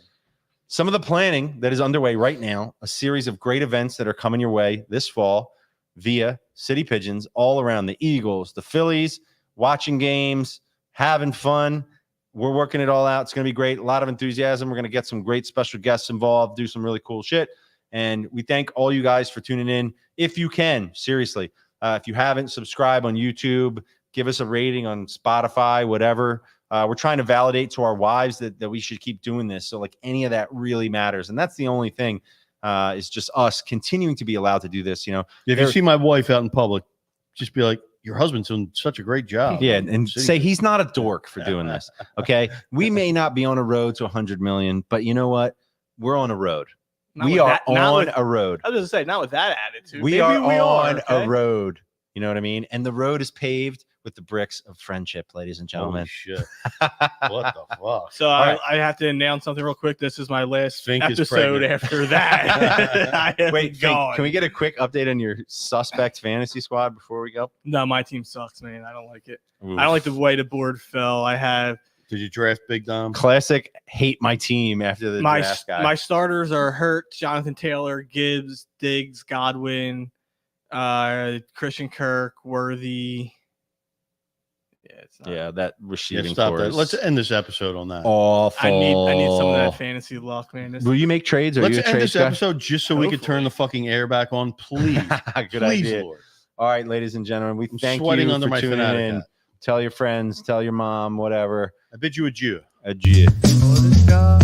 Some of the planning that is underway right now, a series of great events that are coming your way this fall via City Pigeons all around the Eagles, the Phillies, watching games, having fun. We're working it all out. It's going to be great. A lot of enthusiasm. We're going to get some great special guests involved, do some really cool shit. And we thank all you guys for tuning in. If you can, seriously, if you haven't, subscribe on YouTube, give us a rating on Spotify, whatever. We're trying to validate to our wives that we should keep doing this. So like any of that really matters. And that's the only thing is just us continuing to be allowed to do this. If you see my wife out in public, just be like, your husband's doing such a great job. Yeah. And say he's not a dork for doing this. Okay. We may not be on a road to 100 million, but you know what? We're on a road. Not We with are that- not on with- a road. I was just say, not with that attitude. We Maybe are on okay? a road. You know what I mean? And the road is paved with the bricks of friendship, ladies and Holy gentlemen. shit. What the fuck? So right. I have to announce something real quick. This is my last Fink is episode pregnant. after that. I am Wait, Fink, gone. can we get a quick update on your suspect fantasy squad before we go? No, my team sucks, man. I don't like it. I don't like the way the board fell. I have Did you draft Big Dom? classic hate my team after the my draft guy. my starters are Hurt, Jonathan Taylor, Gibbs, Diggs, Godwin, Christian Kirk, Worthy. Yeah, it's not. yeah, that Yeah, receiving stop core that. is Let's end this episode on that. awful. I need some of that fantasy luck, man. This, Will you make trades? Or are Let's you a end trades this guy? episode just so we could turn the fucking air back on, please. Good Please, idea. Lord. All right, ladies and gentlemen, we I'm thank sweating you under for my tuning fanatic in. hat. Tell your friends, tell your mom, whatever. I bid you adieu. Adieu. Oh, this guy.